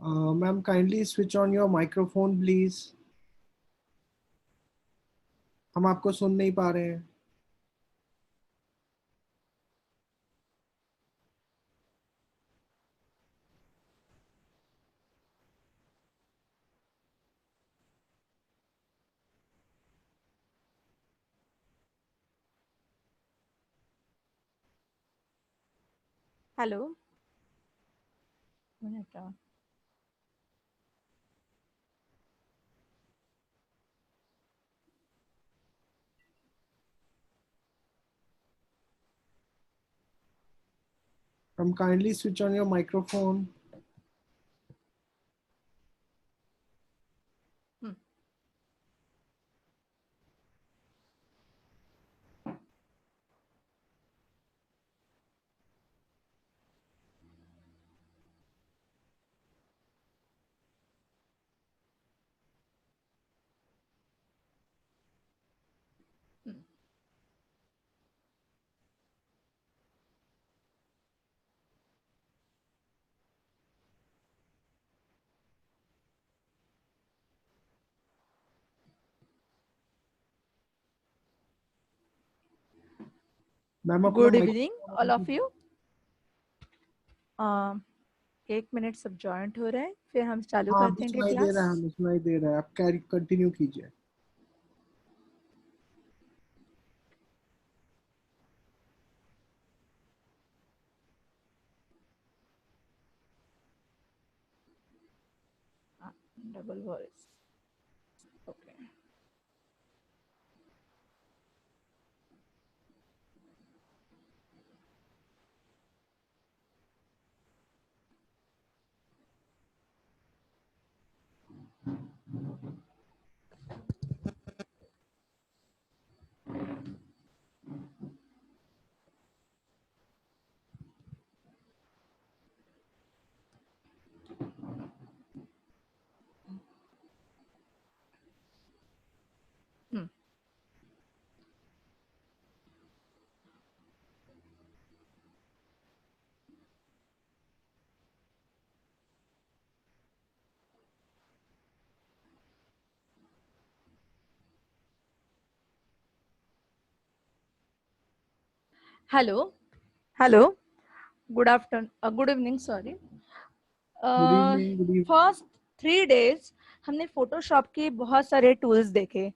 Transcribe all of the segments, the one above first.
Ma'am kindly switch on your microphone please. हम आपको सुन नहीं पा रहे हैं। Hello. Minute. Ma'am kindly switch on your microphone. Ma'am अपना good evening all of microphone. You. 1 minute सब जॉइंट हो रहे हैं, फिर हम चालू हाँ कर अभी देंगे सुनाई दे क्लास। रहा है, हमें सुनाई दे रहा है। आप कैरी कंटिन्यू कीजिए। Double voice. Okay. Hello. Hello. Good afternoon, good evening, sorry. Good evening, good evening. First 3 days हमने फोटोशॉप के बहुत सारे टूल्स देखे,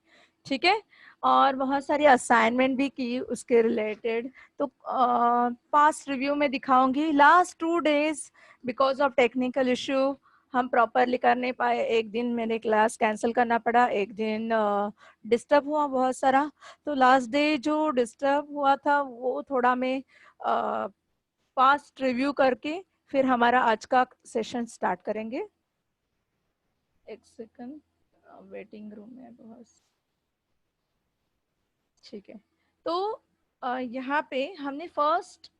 ठीक है, और बहुत सारी असाइनमेंट भी की उसके रिलेटेड। तो पास्ट रिव्यू में दिखाऊंगी। Last 2 days because of technical issue हम प्रॉपरली कर नहीं पाए। एक दिन मैंने क्लास कैंसिल करना पड़ा, एक दिन डिस्टर्ब हुआ बहुत सारा। तो लास्ट डे जो डिस्टर्ब हुआ था वो थोड़ा मैं पास्ट रिव्यू करके फिर हमारा आज का सेशन स्टार्ट करेंगे। एक सेकंड, वेटिंग रूम में बहुत, ठीक है। तो यहाँ पे हमने फर्स्ट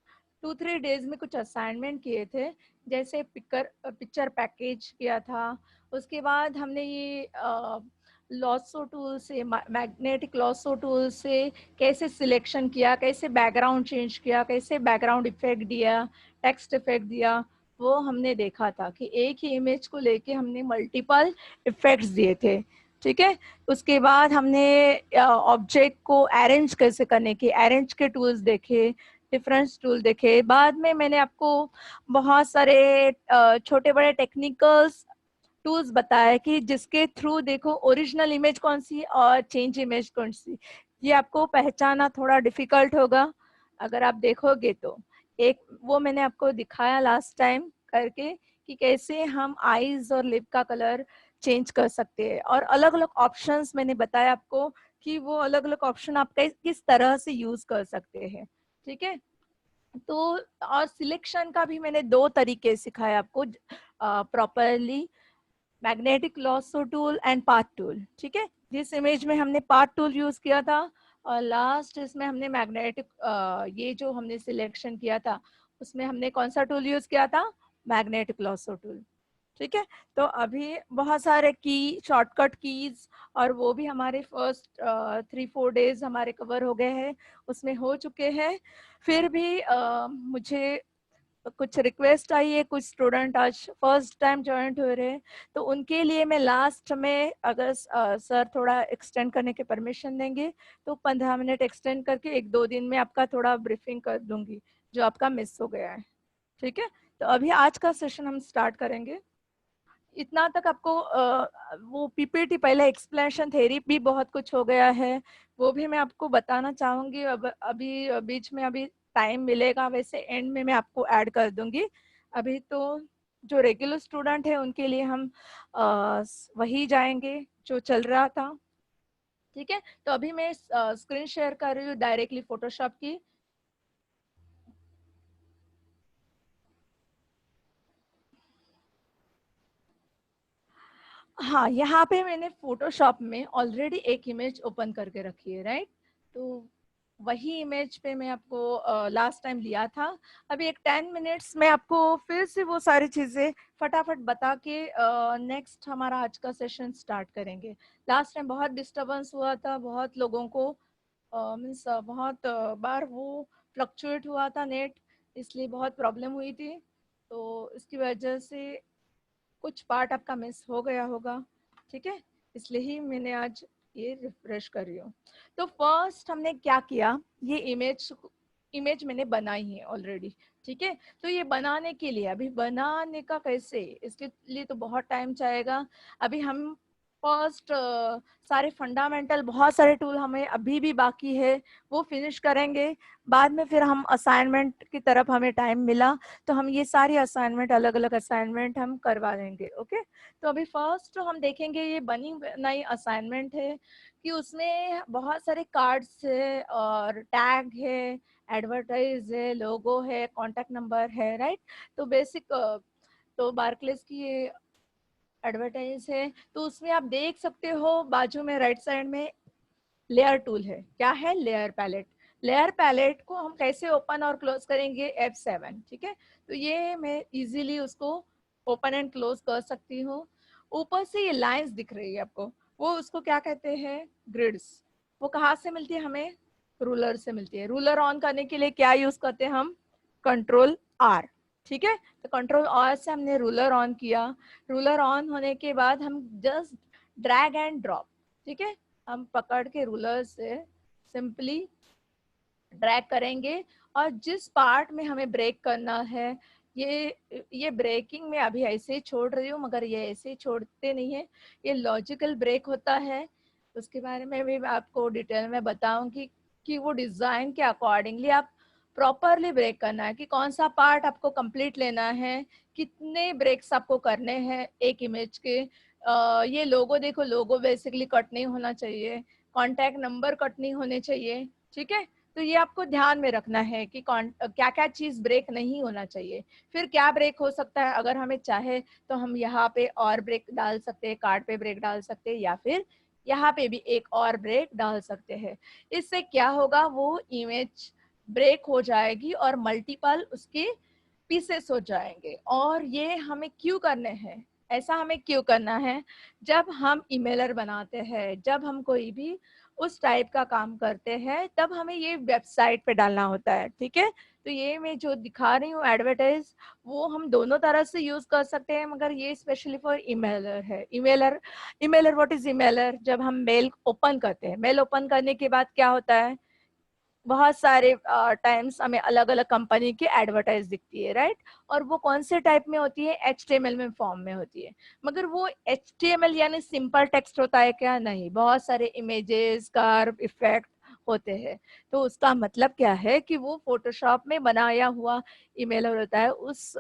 2-3 डेज में कुछ असाइनमेंट किए थे, जैसे पिक्चर पैकेज किया था। उसके बाद हमने ये लॉसो टूल से, मैग्नेटिक लॉसो टूल से कैसे सिलेक्शन किया, कैसे बैकग्राउंड चेंज किया, कैसे बैकग्राउंड इफेक्ट दिया, टेक्स्ट इफेक्ट दिया, वो हमने देखा था कि एक ही इमेज को लेके हमने मल्टीपल इफेक्ट्स दिए थे, ठीक है। उसके बाद हमने ऑब्जेक्ट को अरेंज कैसे करने के, अरेंज के टूल्स देखे, डिफरेंस टूल देखे। बाद में मैंने आपको बहुत सारे छोटे बड़े टेक्निकल्स टूल्स बताया कि जिसके थ्रू देखो ओरिजिनल इमेज कौन सी और चेंज इमेज कौन सी। ये आपको पहचाना थोड़ा डिफिकल्ट होगा अगर आप देखोगे तो। एक वो मैंने आपको दिखाया लास्ट टाइम करके कि कैसे हम आईज और लिप का कलर चेंज कर सकते हैं, और अलग अलग ऑप्शंस मैंने बताया आपको कि वो अलग अलग ऑप्शन आप किस तरह से यूज कर सकते हैं, ठीक है। तो और सिलेक्शन का भी मैंने 2 तरीके सिखाए आपको properly, magnetic lasso tool and path tool, ठीक है। जिस इमेज में हमने पाथ टूल यूज किया था और लास्ट इसमें हमने मैग्नेटिक, ये जो हमने सिलेक्शन किया था उसमें हमने कौन सा टूल यूज किया था, मैग्नेटिक लॉसो टूल, ठीक है। तो अभी बहुत सारे की शॉर्टकट कीज और वो भी हमारे फर्स्ट 3-4 डेज हमारे कवर हो गए हैं, उसमें हो चुके हैं। फिर भी मुझे कुछ रिक्वेस्ट आई है, कुछ स्टूडेंट आज फर्स्ट टाइम ज्वाइन हो रहे हैं, तो उनके लिए मैं लास्ट में अगर सर थोड़ा एक्सटेंड करने के परमिशन देंगे तो 15 मिनट एक्सटेंड करके 1-2 दिन में आपका थोड़ा ब्रीफिंग कर दूंगी जो आपका मिस हो गया है। ठीक है, तो अभी आज का सेशन हम स्टार्ट करेंगे। इतना तक आपको वो पीपीटी पहले एक्सप्लेनेशन थ्योरी भी बहुत कुछ हो गया है, वो भी मैं आपको बताना चाहूंगी। अब अभी बीच में अभी टाइम मिलेगा, वैसे एंड में मैं आपको ऐड कर दूंगी। अभी तो जो रेगुलर स्टूडेंट है उनके लिए हम वही जाएंगे जो चल रहा था। ठीक है, तो अभी मैं स्क्रीन शेयर कर रही हूँ डायरेक्टली फोटोशॉप की। हाँ, यहाँ पे मैंने फोटोशॉप में ऑलरेडी एक इमेज ओपन करके रखी है, राइट। तो वही इमेज पे मैं आपको लास्ट टाइम लिया था। अभी एक 10 मिनट्स में आपको फिर से वो सारी चीज़ें फटाफट बता के नेक्स्ट हमारा आज का सेशन स्टार्ट करेंगे। लास्ट टाइम बहुत डिस्टरबेंस हुआ था, बहुत लोगों को मीन्स बहुत बार वो फ्लक्चुएट हुआ था नेट, इसलिए बहुत प्रॉब्लम हुई थी। तो इसकी वजह से कुछ पार्ट आपका मिस हो गया होगा। ठीक है, इसलिए ही मैंने आज ये रिफ्रेश कर रही हूँ। तो फर्स्ट हमने क्या किया, ये इमेज मैंने बनाई है ऑलरेडी। ठीक है, तो ये बनाने के लिए अभी बनाने का कैसे, इसके लिए तो बहुत टाइम चाहेगा। अभी हम फर्स्ट सारे फंडामेंटल बहुत सारे टूल हमें अभी भी बाकी है, वो फिनिश करेंगे। बाद में फिर हम असाइनमेंट की तरफ हमें टाइम मिला तो हम ये सारी असाइनमेंट, अलग अलग असाइनमेंट हम करवा देंगे। ओके, तो अभी फर्स्ट हम देखेंगे ये बनी नई असाइनमेंट है कि उसमें बहुत सारे कार्ड्स है और टैग है, एडवर्टाइज है, लोगो है, कॉन्टैक्ट नंबर है, राइट। तो बेसिक तो बार्कलेस की ये एडवर्टाइज है, तो उसमें आप देख सकते हो बाजू में राइट साइड में लेयर टूल है। क्या है? Layer palette. लेयर पैलेट को हम कैसे ओपन और क्लोज करेंगे? F7। ठीक है, तो ये मैं इजीली उसको ओपन एंड क्लोज कर सकती हूँ। ऊपर से ये लाइंस दिख रही है आपको, वो उसको क्या कहते हैं? ग्रिड्स। वो कहाँ से मिलती है हमें? रूलर से मिलती है। रूलर ऑन करने के लिए क्या यूज करते हैं हम? Ctrl+R। ठीक है, तो Ctrl+R से हमने रूलर ऑन किया। रूलर ऑन होने के बाद हम जस्ट ड्रैग एंड ड्रॉप, ठीक है, हम पकड़ के रूलर से सिंपली ड्रैग करेंगे और जिस पार्ट में हमें ब्रेक करना है, ये ब्रेकिंग में अभी ऐसे ही छोड़ रही हूँ, मगर ये ऐसे ही छोड़ते नहीं है, ये लॉजिकल ब्रेक होता है। उसके बारे में भी आपको डिटेल में बताऊंगी कि वो डिजाइन के अकॉर्डिंगली आप प्रॉपरली ब्रेक करना है, कि कौन सा पार्ट आपको कंप्लीट लेना है, कितने ब्रेक्स आपको करने हैं एक इमेज के। ये लोगो देखो, लोगो बेसिकली कट नहीं होना चाहिए, कॉन्टैक्ट नंबर कट नहीं होने चाहिए। ठीक है, तो ये आपको ध्यान में रखना है कि क्या क्या चीज ब्रेक नहीं होना चाहिए। फिर क्या ब्रेक हो सकता है, अगर हमें चाहे तो हम यहाँ पे और ब्रेक डाल सकते हैं, कार्ड पे ब्रेक डाल सकते हैं, या फिर यहाँ पे भी एक और ब्रेक डाल सकते हैं। इससे क्या होगा, वो इमेज ब्रेक हो जाएगी और मल्टीपल उसके पीसेस हो जाएंगे। और ये हमें क्यों करने हैं, ऐसा हमें क्यों करना है? जब हम ईमेलर बनाते हैं, जब हम कोई भी उस टाइप का काम करते हैं, तब हमें ये वेबसाइट पे डालना होता है। ठीक है, तो ये मैं जो दिखा रही हूँ एडवर्टाइज, वो हम दोनों तरह से यूज कर सकते हैं, मगर ये स्पेशली फॉर ईमेलर है। ईमेलर व्हाट इज ईमेलर? जब हम मेल ओपन करते हैं, मेल ओपन करने के बाद क्या होता है, बहुत सारे टाइम्स हमें अलग अलग कंपनी की एडवर्टाइज दिखती है, राइट। और वो कौन से टाइप में होती है? HTML में फॉर्म में होती है। मगर वो HTML यानी सिंपल टेक्स्ट होता है क्या? नहीं, बहुत सारे इमेजेस, कर्व, इफेक्ट होते हैं। तो उसका मतलब क्या है कि वो फोटोशॉप में बनाया हुआ ईमेलर होता है। उस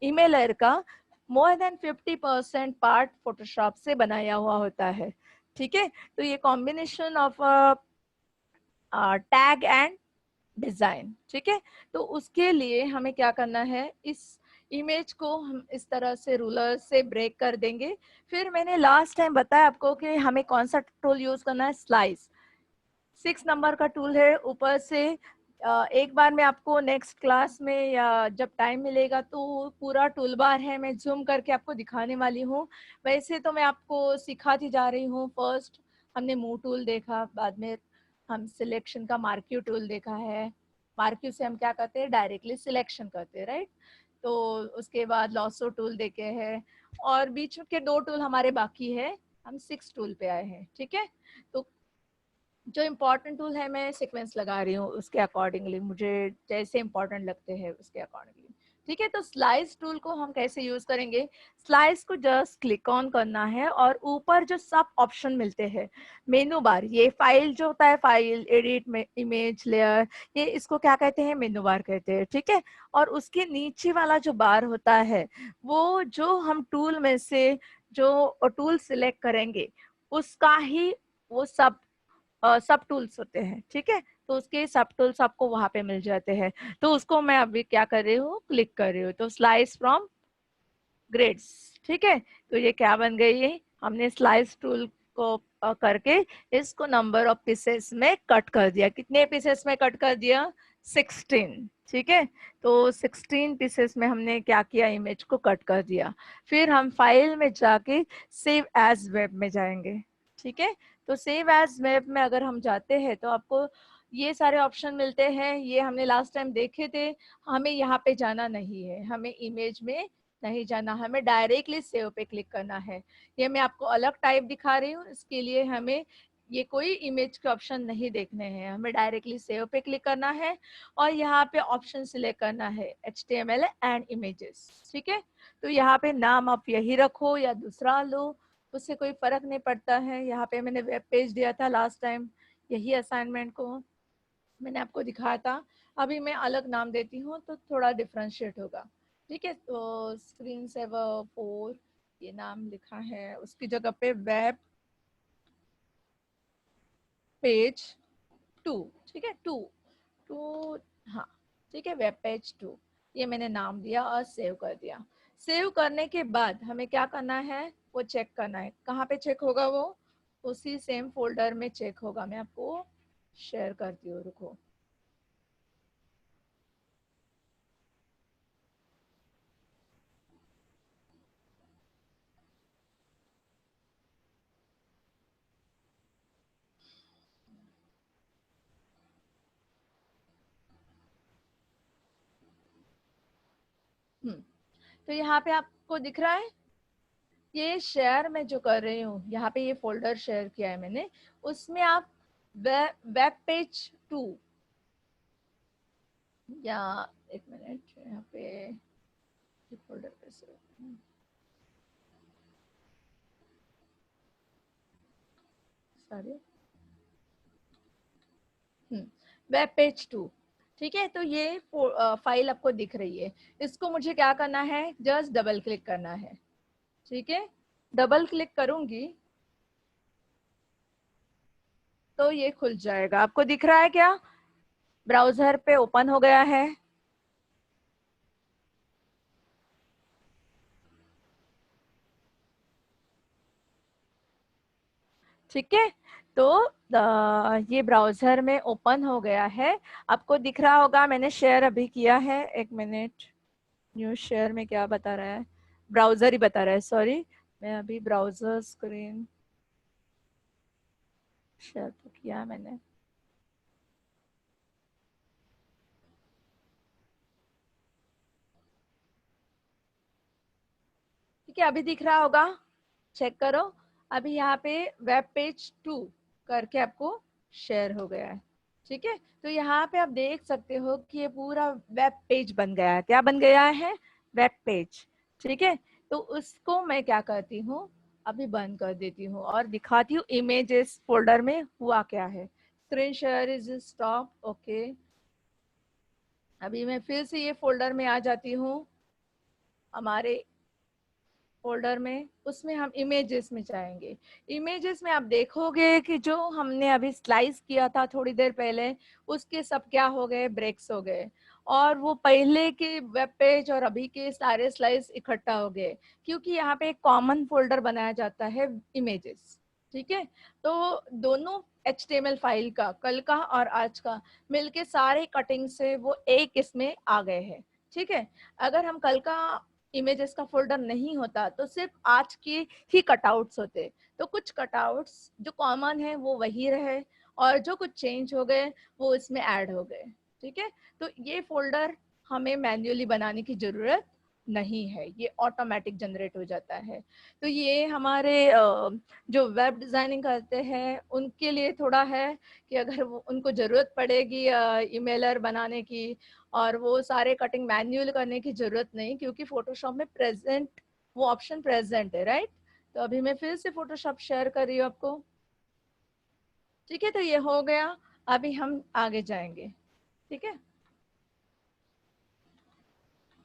ईमेलर का मोर देन 50% पार्ट फोटोशॉप से बनाया हुआ होता है। ठीक है, तो ये combination of tag and design. ठीक है, तो उसके लिए हमें क्या करना है, इस इमेज को हम इस तरह से रूलर से ब्रेक कर देंगे। फिर मैंने लास्ट टाइम बताया आपको कि हमें कौन सा टूल यूज करना है, स्लाइस। 6 नंबर का टूल है। ऊपर से एक बार मैं आपको नेक्स्ट क्लास में या जब टाइम मिलेगा तो पूरा टूल बार है, मैं जूम करके आपको दिखाने वाली हूँ। वैसे तो मैं आपको सिखाती जा रही हूँ। फर्स्ट हमने मूव टूल देखा, बाद में हम सिलेक्शन का मार्क्यू टूल देखा है, मार्क्यू से हम क्या करते हैं, डायरेक्टली सिलेक्शन करते हैं, राइट। तो उसके बाद लॉसो टूल देखे हैं, और बीच के 2 टूल हमारे बाकी है, हम 6 टूल पे आए हैं, ठीक है। तो जो इम्पोर्टेंट टूल है मैं सीक्वेंस लगा रही हूँ उसके अकॉर्डिंगली, मुझे जैसे इम्पोर्टेंट लगते हैं उसके अकॉर्डिंगली, ठीक है। तो स्लाइस टूल को हम कैसे यूज करेंगे, स्लाइस को जस्ट क्लिक ऑन करना है और ऊपर जो सब ऑप्शन मिलते हैं मेनू बार, ये फाइल जो होता है, फाइल, एडिट में, इमेज लेयर, ये इसको क्या कहते हैं, मेनू बार कहते हैं, ठीक है। और उसके नीचे वाला जो बार होता है वो जो हम टूल में से जो टूल सिलेक्ट करेंगे उसका ही वो सब टूल्स होते हैं, ठीक है। तो उसके सब टूल्स आपको वहां पे मिल जाते हैं। तो उसको मैं अभी क्या कर रही हूँ, क्लिक कर रही हूँ। तो स्लाइस फ्रॉम ग्रिड्स, ठीक है। तो ये क्या बन गई है, हमने स्लाइस टूल को करके इसको नंबर ऑफ पीसेस में कट कर दिया। कितने पीसेस में कट कर दिया, 16, ठीक है। तो 16 पीसेस में हमने क्या किया, इमेज को कट कर दिया। फिर हम फाइल में जाके सेव एज वेब में जाएंगे, ठीक है। तो सेव एज वेब में अगर हम जाते हैं तो आपको ये सारे ऑप्शन मिलते हैं, ये हमने लास्ट टाइम देखे थे। हमें यहाँ पे जाना नहीं है, हमें इमेज में नहीं जाना, हमें डायरेक्टली सेव पे क्लिक करना है। ये मैं आपको अलग टाइप दिखा रही हूँ, इसके लिए हमें ये कोई इमेज के ऑप्शन नहीं देखने हैं, हमें डायरेक्टली सेव पे क्लिक करना है और यहाँ पे ऑप्शन सिलेक्ट करना है HTML एंड इमेजेस, ठीक है। तो यहाँ पे नाम आप यही रखो या दूसरा लो, उससे कोई फर्क नहीं पड़ता है। यहाँ पे मैंने वेब पेज दिया था लास्ट टाइम, यही असाइनमेंट को मैंने आपको दिखाया था। अभी मैं अलग नाम देती हूँ तो थोड़ा डिफ्रेंशिएट होगा, ठीक है। तो स्क्रीन सेवर 4 ये नाम लिखा है, उसकी जगह पे वेब पेज 2, ठीक है, 2, हाँ, ठीक है, वेब पेज 2 ये मैंने नाम दिया और सेव कर दिया। सेव करने के बाद हमें क्या करना है, वो चेक करना है। कहाँ पे चेक होगा वो, उसी सेम फोल्डर में चेक होगा। मैं आपको शेयर करती हूँ, रुको। तो यहाँ पे आपको दिख रहा है, ये शेयर मैं जो कर रही हूँ, यहाँ पे ये फोल्डर शेयर किया है मैंने, उसमें आप वेब पेज 2 या एक मिनट, यहाँ पे फोल्डर कैसे, सॉरी, वेब पेज 2, ठीक है। तो ये फाइल आपको दिख रही है, इसको मुझे क्या करना है, जस्ट डबल क्लिक करना है, ठीक है। डबल क्लिक करूंगी तो ये खुल जाएगा। आपको दिख रहा है क्या, ब्राउजर पे ओपन हो गया है, ठीक है। तो ये ब्राउजर में ओपन हो गया है, आपको दिख रहा होगा। मैंने शेयर अभी किया है, एक मिनट, न्यू शेयर में क्या बता रहा है, ब्राउजर ही बता रहा है, सॉरी। मैं अभी ब्राउजर स्क्रीन शेयर तो किया है मैंने, ठीक है। अभी दिख रहा होगा, चेक करो। अभी यहाँ पे वेब पेज 2 करके आपको शेयर हो गया है, ठीक है। तो यहाँ पे आप देख सकते हो कि ये पूरा वेब पेज बन गया है। क्या बन गया है, वेब पेज, ठीक है। तो उसको मैं क्या करती हूँ, अभी बंद कर देती हूँ और दिखाती हूँ इमेजेस फोल्डर में हुआ क्या है। Screen share is stop, okay. अभी मैं फिर से ये फोल्डर में आ जाती हूँ, हमारे फोल्डर में, उसमें हम इमेजेस में जाएंगे। इमेजेस में आप देखोगे कि जो हमने अभी स्लाइस किया था थोड़ी देर पहले, उसके सब क्या हो गए, ब्रेक्स हो गए, और वो पहले के वेब पेज और अभी के सारे स्लाइस इकट्ठा हो गए, क्योंकि यहाँ पे एक कॉमन फोल्डर बनाया जाता है, इमेजेस, ठीक है। तो दोनों HTML फाइल का, कल का और आज का मिलके सारे कटिंग से वो एक इसमें आ गए हैं, ठीक है। अगर हम कल का इमेजेस का फोल्डर नहीं होता तो सिर्फ आज के ही कटआउट्स होते। तो कुछ कटआउट्स जो कॉमन है वो वही रहे, और जो कुछ चेंज हो गए वो इसमें ऐड हो गए, ठीक है। तो ये फोल्डर हमें मैन्युअली बनाने की जरूरत नहीं है, ये ऑटोमेटिक जनरेट हो जाता है। तो ये हमारे जो वेब डिजाइनिंग करते हैं उनके लिए थोड़ा है कि अगर वो उनको जरूरत पड़ेगी ईमेलर बनाने की, और वो सारे कटिंग मैन्युअल करने की जरूरत नहीं, क्योंकि फोटोशॉप में प्रेजेंट वो ऑप्शन प्रेजेंट है, राइट। तो अभी मैं फिर से फोटोशॉप शेयर कर रही हूँ आपको। ठीक है, तो ये हो गया। अभी हम आगे जाएंगे। ठीक है।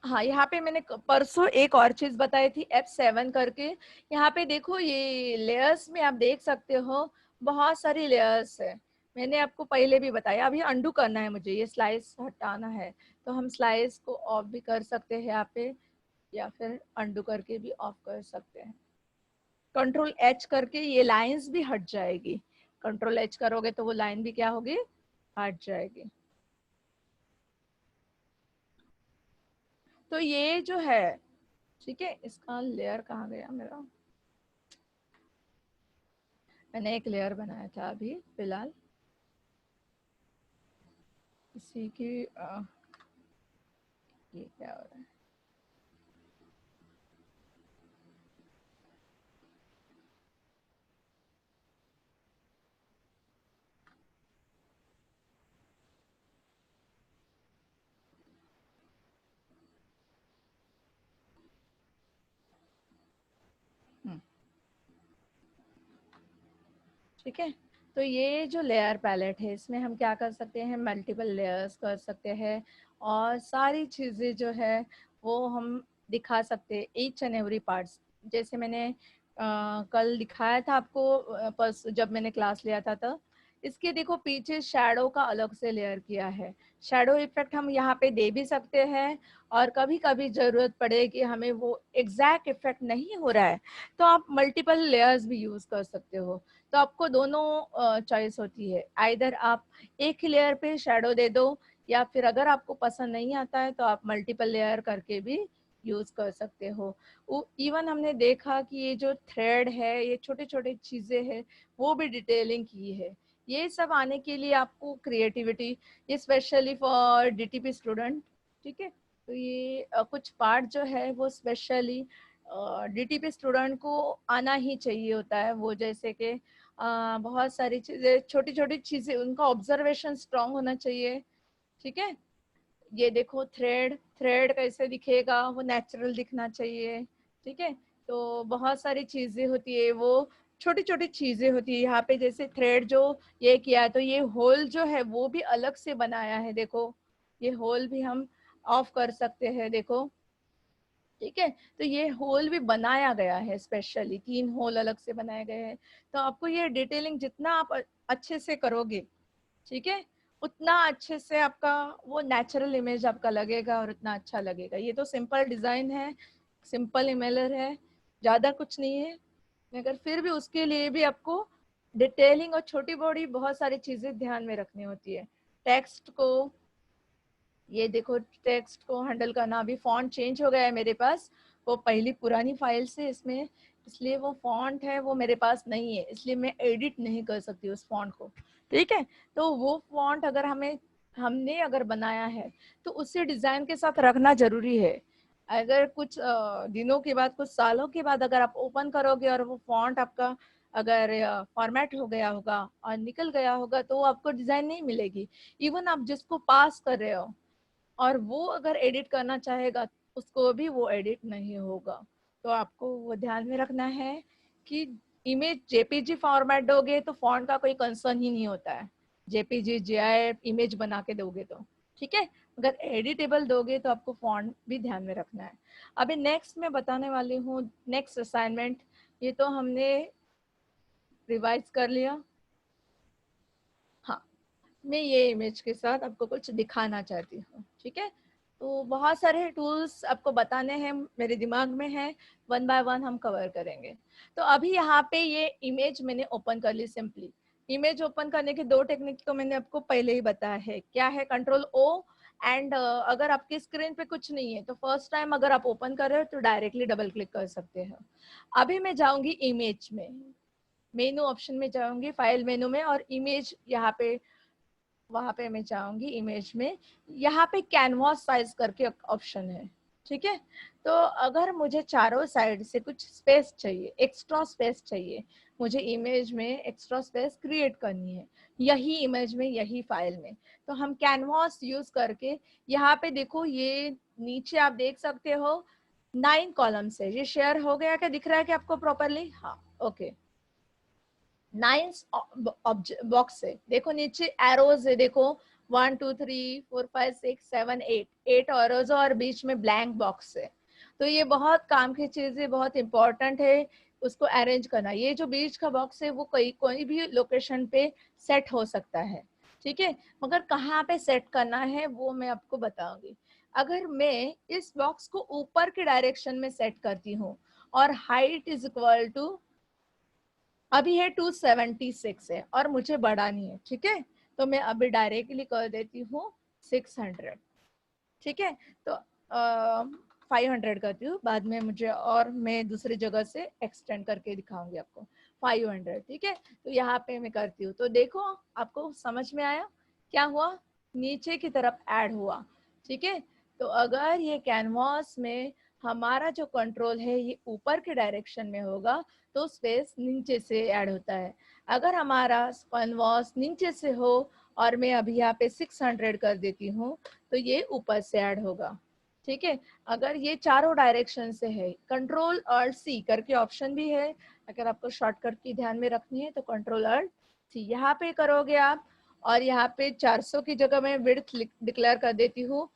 हाँ, यहाँ पे मैंने परसों एक और चीज बताई थी, F7 करके। यहाँ पे देखो, ये लेयर्स में आप देख सकते हो बहुत सारी लेयर्स है। मैंने आपको पहले भी बताया। अभी अंडू करना है मुझे, ये स्लाइस हटाना है, तो हम स्लाइस को ऑफ भी कर सकते हैं यहाँ पे, या फिर अंडू करके भी ऑफ कर सकते हैं। कंट्रोल H करके ये लाइंस भी हट जाएगी। कंट्रोल H करोगे तो वो लाइन भी क्या होगी, हट जाएगी। तो ये जो है, ठीक है, इसका लेयर कहाँ गया मेरा। मैंने एक लेयर बनाया था अभी फिलहाल, इसी की ये क्या हो रहा है। ठीक है। तो ये जो लेयर पैलेट है, इसमें हम क्या कर सकते हैं, मल्टीपल लेयर्स कर सकते हैं, और सारी चीज़ें जो है वो हम दिखा सकते हैं, ईच एंड एवरी पार्ट्स। जैसे मैंने कल दिखाया था आपको, जब मैंने क्लास लिया था, तो इसके देखो पीछे शैडो का अलग से लेयर किया है। शैडो इफेक्ट हम यहाँ पे दे भी सकते हैं, और कभी कभी ज़रूरत पड़े कि हमें वो एग्जैक्ट इफेक्ट नहीं हो रहा है, तो आप मल्टीपल लेयर्स भी यूज़ कर सकते हो। तो आपको दोनों चॉइस होती है, आइदर आप एक ही लेयर पे शेडो दे दो, या फिर अगर आपको पसंद नहीं आता है तो आप मल्टीपल लेयर करके भी यूज कर सकते हो। इवन हमने देखा कि ये जो थ्रेड है, ये छोटे छोटे चीजें हैं, वो भी डिटेलिंग की है। ये सब आने के लिए आपको क्रिएटिविटी, ये स्पेशली फॉर डीटीपी स्टूडेंट। ठीक है। तो ये कुछ पार्ट जो है वो स्पेशली डीटीपी स्टूडेंट को आना ही चाहिए होता है। वो जैसे कि बहुत सारी चीजें, छोटी छोटी चीजें, उनका ऑब्जर्वेशन स्ट्रांग होना चाहिए। ठीक है। ये देखो, थ्रेड थ्रेड कैसे दिखेगा, वो नेचुरल दिखना चाहिए। ठीक है। तो बहुत सारी चीजें होती है, वो छोटी छोटी चीजें होती है। यहाँ पे जैसे थ्रेड जो ये किया है, तो ये होल जो है वो भी अलग से बनाया है। देखो, ये होल भी हम ऑफ कर सकते हैं, देखो। ठीक है। तो ये होल भी बनाया गया है, स्पेशली 3 होल अलग से बनाए गए हैं। तो आपको ये डिटेलिंग जितना आप अच्छे से करोगे, ठीक है, उतना अच्छे से आपका वो नेचुरल इमेज आपका लगेगा, और उतना अच्छा लगेगा। ये तो सिंपल डिजाइन है, सिंपल इमेलर है, ज्यादा कुछ नहीं है, मगर फिर भी उसके लिए भी आपको डिटेलिंग और छोटी बड़ी बहुत सारी चीजें ध्यान में रखनी होती है। टेक्स्ट को, ये देखो, टेक्स्ट को हैंडल करना। अभी फॉन्ट चेंज हो गया है मेरे पास, वो पहली पुरानी फाइल से इसमें, इसलिए वो फॉन्ट है वो मेरे पास नहीं है, इसलिए मैं एडिट नहीं कर सकती उस फॉन्ट को। ठीक है। तो वो फॉन्ट अगर हमने अगर बनाया है, तो उसे डिजाइन के साथ रखना जरूरी है। अगर कुछ दिनों के बाद, कुछ सालों के बाद अगर आप ओपन करोगे और वो फॉन्ट आपका अगर फॉर्मेट हो गया होगा और निकल गया होगा, तो वो आपको डिजाइन नहीं मिलेगी। इवन आप जिसको पास कर रहे हो और वो अगर एडिट करना चाहेगा, उसको भी वो एडिट नहीं होगा। तो आपको वो ध्यान में रखना है कि इमेज जेपीजी फॉर्मेट दोगे तो फॉन्ट का कोई कंसर्न ही नहीं होता है। जेपीजी जीआईएफ इमेज बना के दोगे तो ठीक है, अगर एडिटेबल दोगे तो आपको फॉन्ट भी ध्यान में रखना है। अभी नेक्स्ट मैं बताने वाली हूँ, नेक्स्ट असाइनमेंट। ये तो हमने रिवाइज कर लिया। हाँ, मैं ये इमेज के साथ आपको कुछ दिखाना चाहती हूँ। ठीक है। तो बहुत सारे टूल्स आपको बताने हैं, मेरे दिमाग में है, वन बाय वन हम कवर करेंगे। तो अभी यहाँ पे ये इमेज मैंने ओपन कर ली। सिंपली इमेज ओपन करने के 2 टेक्निक तो मैंने आपको पहले ही बताया है। क्या है, कंट्रोल ओ, एंड अगर आपकी स्क्रीन पे कुछ नहीं है तो फर्स्ट टाइम अगर आप ओपन कर रहे हो तो डायरेक्टली डबल क्लिक कर सकते हो। अभी मैं जाऊंगी इमेज में, मेनू ऑप्शन में जाऊंगी, फाइल मेनू में, और इमेज यहाँ पे वहां पे मैं चाहूंगी इमेज में, यहाँ पे कैनवास साइज करके ऑप्शन है, ठीक है। तो अगर मुझे चारों साइड से कुछ स्पेस चाहिए, एक्स्ट्रा स्पेस चाहिए, मुझे इमेज में एक्स्ट्रा स्पेस क्रिएट करनी है, यही इमेज में, यही फाइल में, तो हम कैनवास यूज करके, यहाँ पे देखो ये नीचे आप देख सकते हो 9 कॉलम्स है। ये शेयर हो गया क्या, दिख रहा है कि आपको प्रॉपरली? हाँ, ओके। 9 बॉक्स है, देखो नीचे एरोज है, देखो 1 2 3 4 5 6 7 8 एरोज और बीच में ब्लैंक बॉक्स है। तो ये बहुत काम की चीज है, बहुत इंपॉर्टेंट है उसको अरेंज करना। ये जो बीच का बॉक्स है वो कोई भी लोकेशन पे सेट हो सकता है, ठीक है, मगर कहाँ पे सेट करना है वो मैं आपको बताऊंगी। अगर मैं इस बॉक्स को ऊपर के डायरेक्शन में सेट करती हूँ और हाइट इज इक्वल टू, अभी है 276 है और मुझे बढ़ानी है, ठीक है, तो मैं अभी डायरेक्टली कर देती हूँ 600, ठीक है। तो 500 करती हूँ, बाद में मुझे और मैं दूसरी जगह से एक्सटेंड करके दिखाऊंगी आपको 500, ठीक है। तो यहाँ पे मैं करती हूँ, तो देखो आपको समझ में आया क्या हुआ, नीचे की तरफ ऐड हुआ, ठीक है। तो अगर ये कैनवास में हमारा जो कंट्रोल है ये ऊपर के डायरेक्शन में होगा तो स्पेस नीचे से ऐड होता है। अगर हमारा कैनवास नीचे से हो और मैं अभी यहाँ पे 600 कर देती हूँ तो ये ऊपर से ऐड होगा, ठीक है। अगर ये चारों डायरेक्शन से है, कंट्रोल और सी करके ऑप्शन भी है, अगर आपको शॉर्टकट की ध्यान में रखनी है तो कंट्रोल और सी यहाँ पे करोगे आप, और यहाँ पे 400 की जगह मैं विड्थ डिक्लेयर कर देती हूँ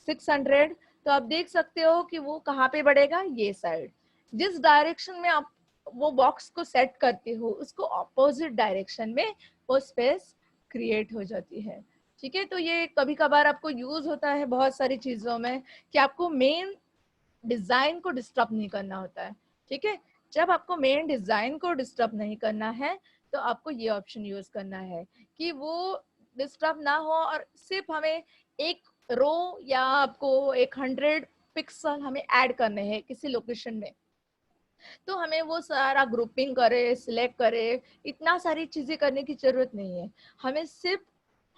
600। तो आप देख सकते हो कि वो कहाँ पे बढ़ेगा, ये साइड। जिस डायरेक्शन में आप वो बॉक्स को सेट करते हो उसको ऑपोजिट डायरेक्शन में वो स्पेस क्रिएट हो जाती है, ठीक है। तो ये कभी कभार आपको यूज होता है बहुत सारी चीजों में कि आपको मेन डिजाइन को डिस्टर्ब नहीं करना होता है, ठीक है। जब आपको मेन डिजाइन को डिस्टर्ब नहीं करना है तो आपको ये ऑप्शन यूज करना है कि वो डिस्टर्ब ना हो और सिर्फ हमें एक रो या आपको 100 पिक्सल हमें ऐड करने हैं किसी लोकेशन में, तो हमें वो सारा ग्रुपिंग करे, सिलेक्ट करे, इतना सारी चीजें करने की जरूरत नहीं है। हमें सिर्फ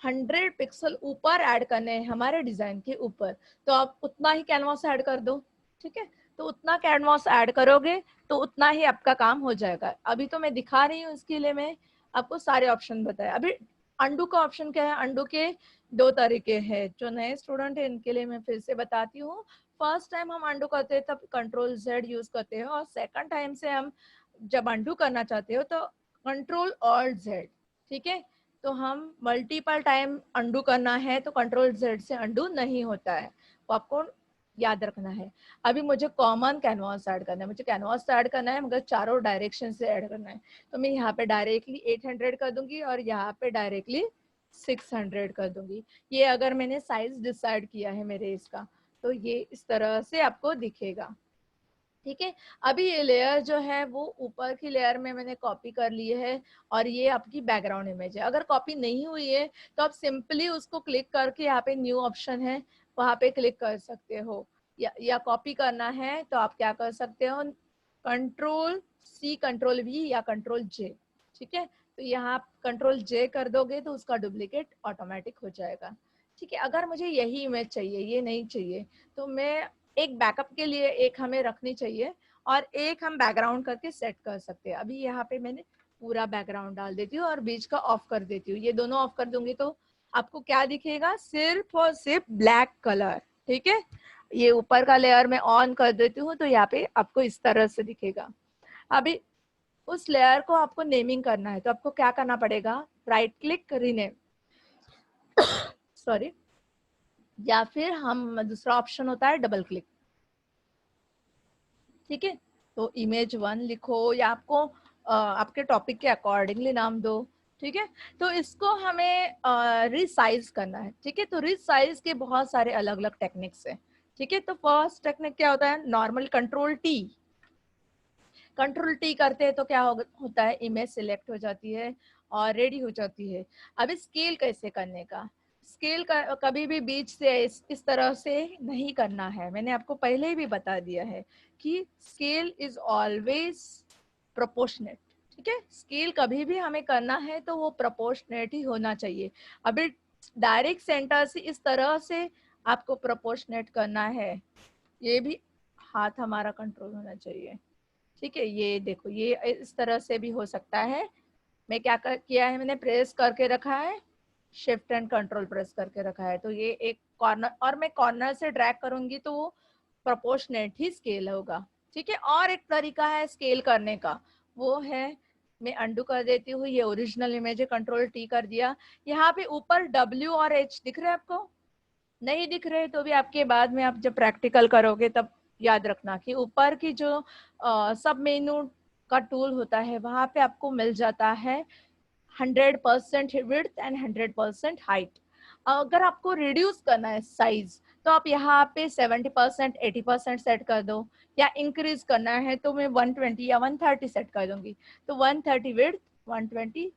100 पिक्सल ऊपर ऐड करने हैं हमारे डिजाइन के ऊपर, तो आप उतना ही कैनवास ऐड कर दो, ठीक है। तो उतना कैनवास ऐड करोगे तो उतना ही आपका काम हो जाएगा। अभी तो मैं दिखा रही हूँ, इसके लिए मैं आपको सारे ऑप्शन बताए। अभी अंडू का ऑप्शन क्या है, अंडू के 2 तरीके हैं, जो नए स्टूडेंट है इनके लिए मैं फिर से बताती हूँ। फर्स्ट टाइम हम अंडू करते हैं तब कंट्रोल जेड यूज करते हैं, और सेकंड टाइम से हम जब अंडू करना चाहते हो तो कंट्रोल ऑल्ट जेड, ठीक है। तो हम मल्टीपल टाइम अंडू करना है तो कंट्रोल जेड से अंडू नहीं होता है, वो आपको याद रखना है। अभी मुझे कॉमन कैनवास ऐड करना है, मुझे कैनवास ऐड करना है मगर चारों डायरेक्शन से ऐड करना है, तो मैं यहाँ पे डायरेक्टली 800 कर दूंगी और यहाँ पे डायरेक्टली 600 कर दूंगी। ये अगर मैंने साइज डिसाइड किया है मेरे इसका, तो ये इस तरह से आपको दिखेगा, ठीक है। अभी ये लेयर जो है वो ऊपर की लेयर में मैंने कॉपी कर ली है और ये आपकी बैकग्राउंड इमेज है। अगर कॉपी नहीं हुई है तो आप सिंपली उसको क्लिक करके यहाँ पे न्यू ऑप्शन है वहां पे क्लिक कर सकते हो, या कॉपी करना है तो आप क्या कर सकते हो, कंट्रोल सी, कंट्रोल वी या कंट्रोल जे, ठीक है। तो यहाँ कंट्रोल जे कर दोगे तो उसका डुप्लीकेट ऑटोमेटिक हो जाएगा, ठीक है। अगर मुझे यही इमेज चाहिए, ये नहीं चाहिए, तो मैं एक बैकअप के लिए एक हमें रखनी चाहिए और एक हम बैकग्राउंड करके सेट कर सकते हैं। अभी यहाँ पे मैंने पूरा बैकग्राउंड डाल देती हूँ और बीच का ऑफ कर देती हूँ, ये दोनों ऑफ कर दूंगी तो आपको क्या दिखेगा, सिर्फ और सिर्फ ब्लैक कलर, ठीक है। ये ऊपर का लेयर में ऑन कर देती हूँ तो यहाँ पे आपको इस तरह से दिखेगा। अभी उस लेयर को आपको नेमिंग करना है तो आपको क्या करना पड़ेगा, राइट क्लिक रीनेम, सॉरी, या फिर हम दूसरा ऑप्शन होता है डबल क्लिक, ठीक है। तो इमेज 1 लिखो या आपको आपके टॉपिक के अकॉर्डिंगली नाम दो, ठीक है। तो इसको हमें रिसाइज करना है, ठीक है। तो रिसाइज के बहुत सारे अलग अलग टेक्निक्स हैं, ठीक है। तो फर्स्ट टेक्निक क्या होता है, normal control T, control T करते हैं तो क्या होता है, इमेज सिलेक्ट हो जाती है और रेडी हो जाती है। अब स्केल कैसे करने का, स्केल का कभी भी बीच से इस तरह से नहीं करना है, मैंने आपको पहले ही भी बता दिया है कि स्केल इज ऑलवेज प्रोपोर्शनेट, ठीक है। स्केल कभी भी हमें करना है तो वो प्रोपोर्शनेट ही होना चाहिए। अभी डायरेक्ट सेंटर से इस तरह से आपको प्रोपोर्शनेट करना है, ये भी हाथ हमारा कंट्रोल होना चाहिए, ठीक है। ये देखो, ये इस तरह से भी हो सकता है। मैं क्या किया है, मैंने प्रेस करके रखा है, शिफ्ट एंड कंट्रोल प्रेस करके रखा है, तो ये एक कॉर्नर, और मैं कॉर्नर से ड्रैग करूंगी तो वो प्रोपोर्शनेट ही स्केल होगा, ठीक है। और एक तरीका है स्केल करने का, वो है, मैं अंडू कर देती हूँ, ये ओरिजिनल इमेज है, कंट्रोल टी कर दिया। यहाँ पे ऊपर W और H दिख रहे हैं आपको? नहीं दिख रहे तो भी आपके बाद में आप जब प्रैक्टिकल करोगे तब याद रखना कि ऊपर की जो सब मेनू का टूल होता है वहां पे आपको मिल जाता है 100% विड्थ एंड 100% हाइट। अगर आपको रिड्यूस करना है साइज तो आप यहाँ पे 70% 80% सेट कर दो, या इंक्रीज करना है तो मैं 120 या 130 सेट कर दूंगी। तो 130 विड्थ, 120,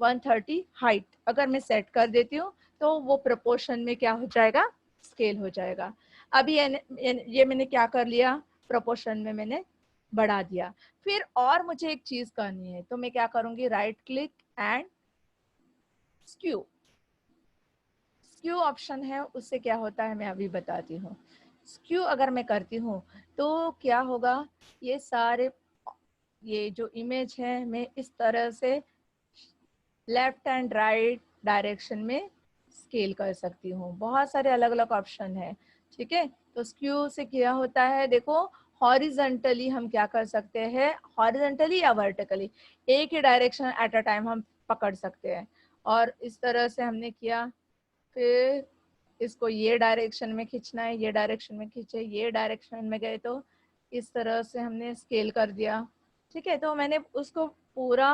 130 हाइट अगर मैं सेट कर देती हूँ तो वो प्रोपोर्शन में क्या हो जाएगा, स्केल हो जाएगा। अभी ये मैंने क्या कर लिया, प्रोपोर्शन में मैंने बढ़ा दिया। फिर और मुझे एक चीज करनी है तो मैं क्या करूंगी, right click and skew. Skew option है, उससे क्या होता है मैं अभी बताती हूँ। स्क्यू अगर मैं करती हूँ तो क्या होगा, ये सारे, ये जो इमेज है मैं इस तरह से लेफ्ट एंड राइट डायरेक्शन में स्केल कर सकती हूँ। बहुत सारे अलग अलग ऑप्शन है, ठीक है। तो स्क्यू से क्या होता है, देखो हॉरिजॉन्टली हम क्या कर सकते हैं, हॉरिजॉन्टली या वर्टिकली एक ही डायरेक्शन एट अ टाइम हम पकड़ सकते हैं। और इस तरह से हमने किया, फिर इसको ये डायरेक्शन में खींचना है, ये डायरेक्शन में खींचे, ये डायरेक्शन में गए तो इस तरह से हमने स्केल कर दिया, ठीक है। तो मैंने उसको पूरा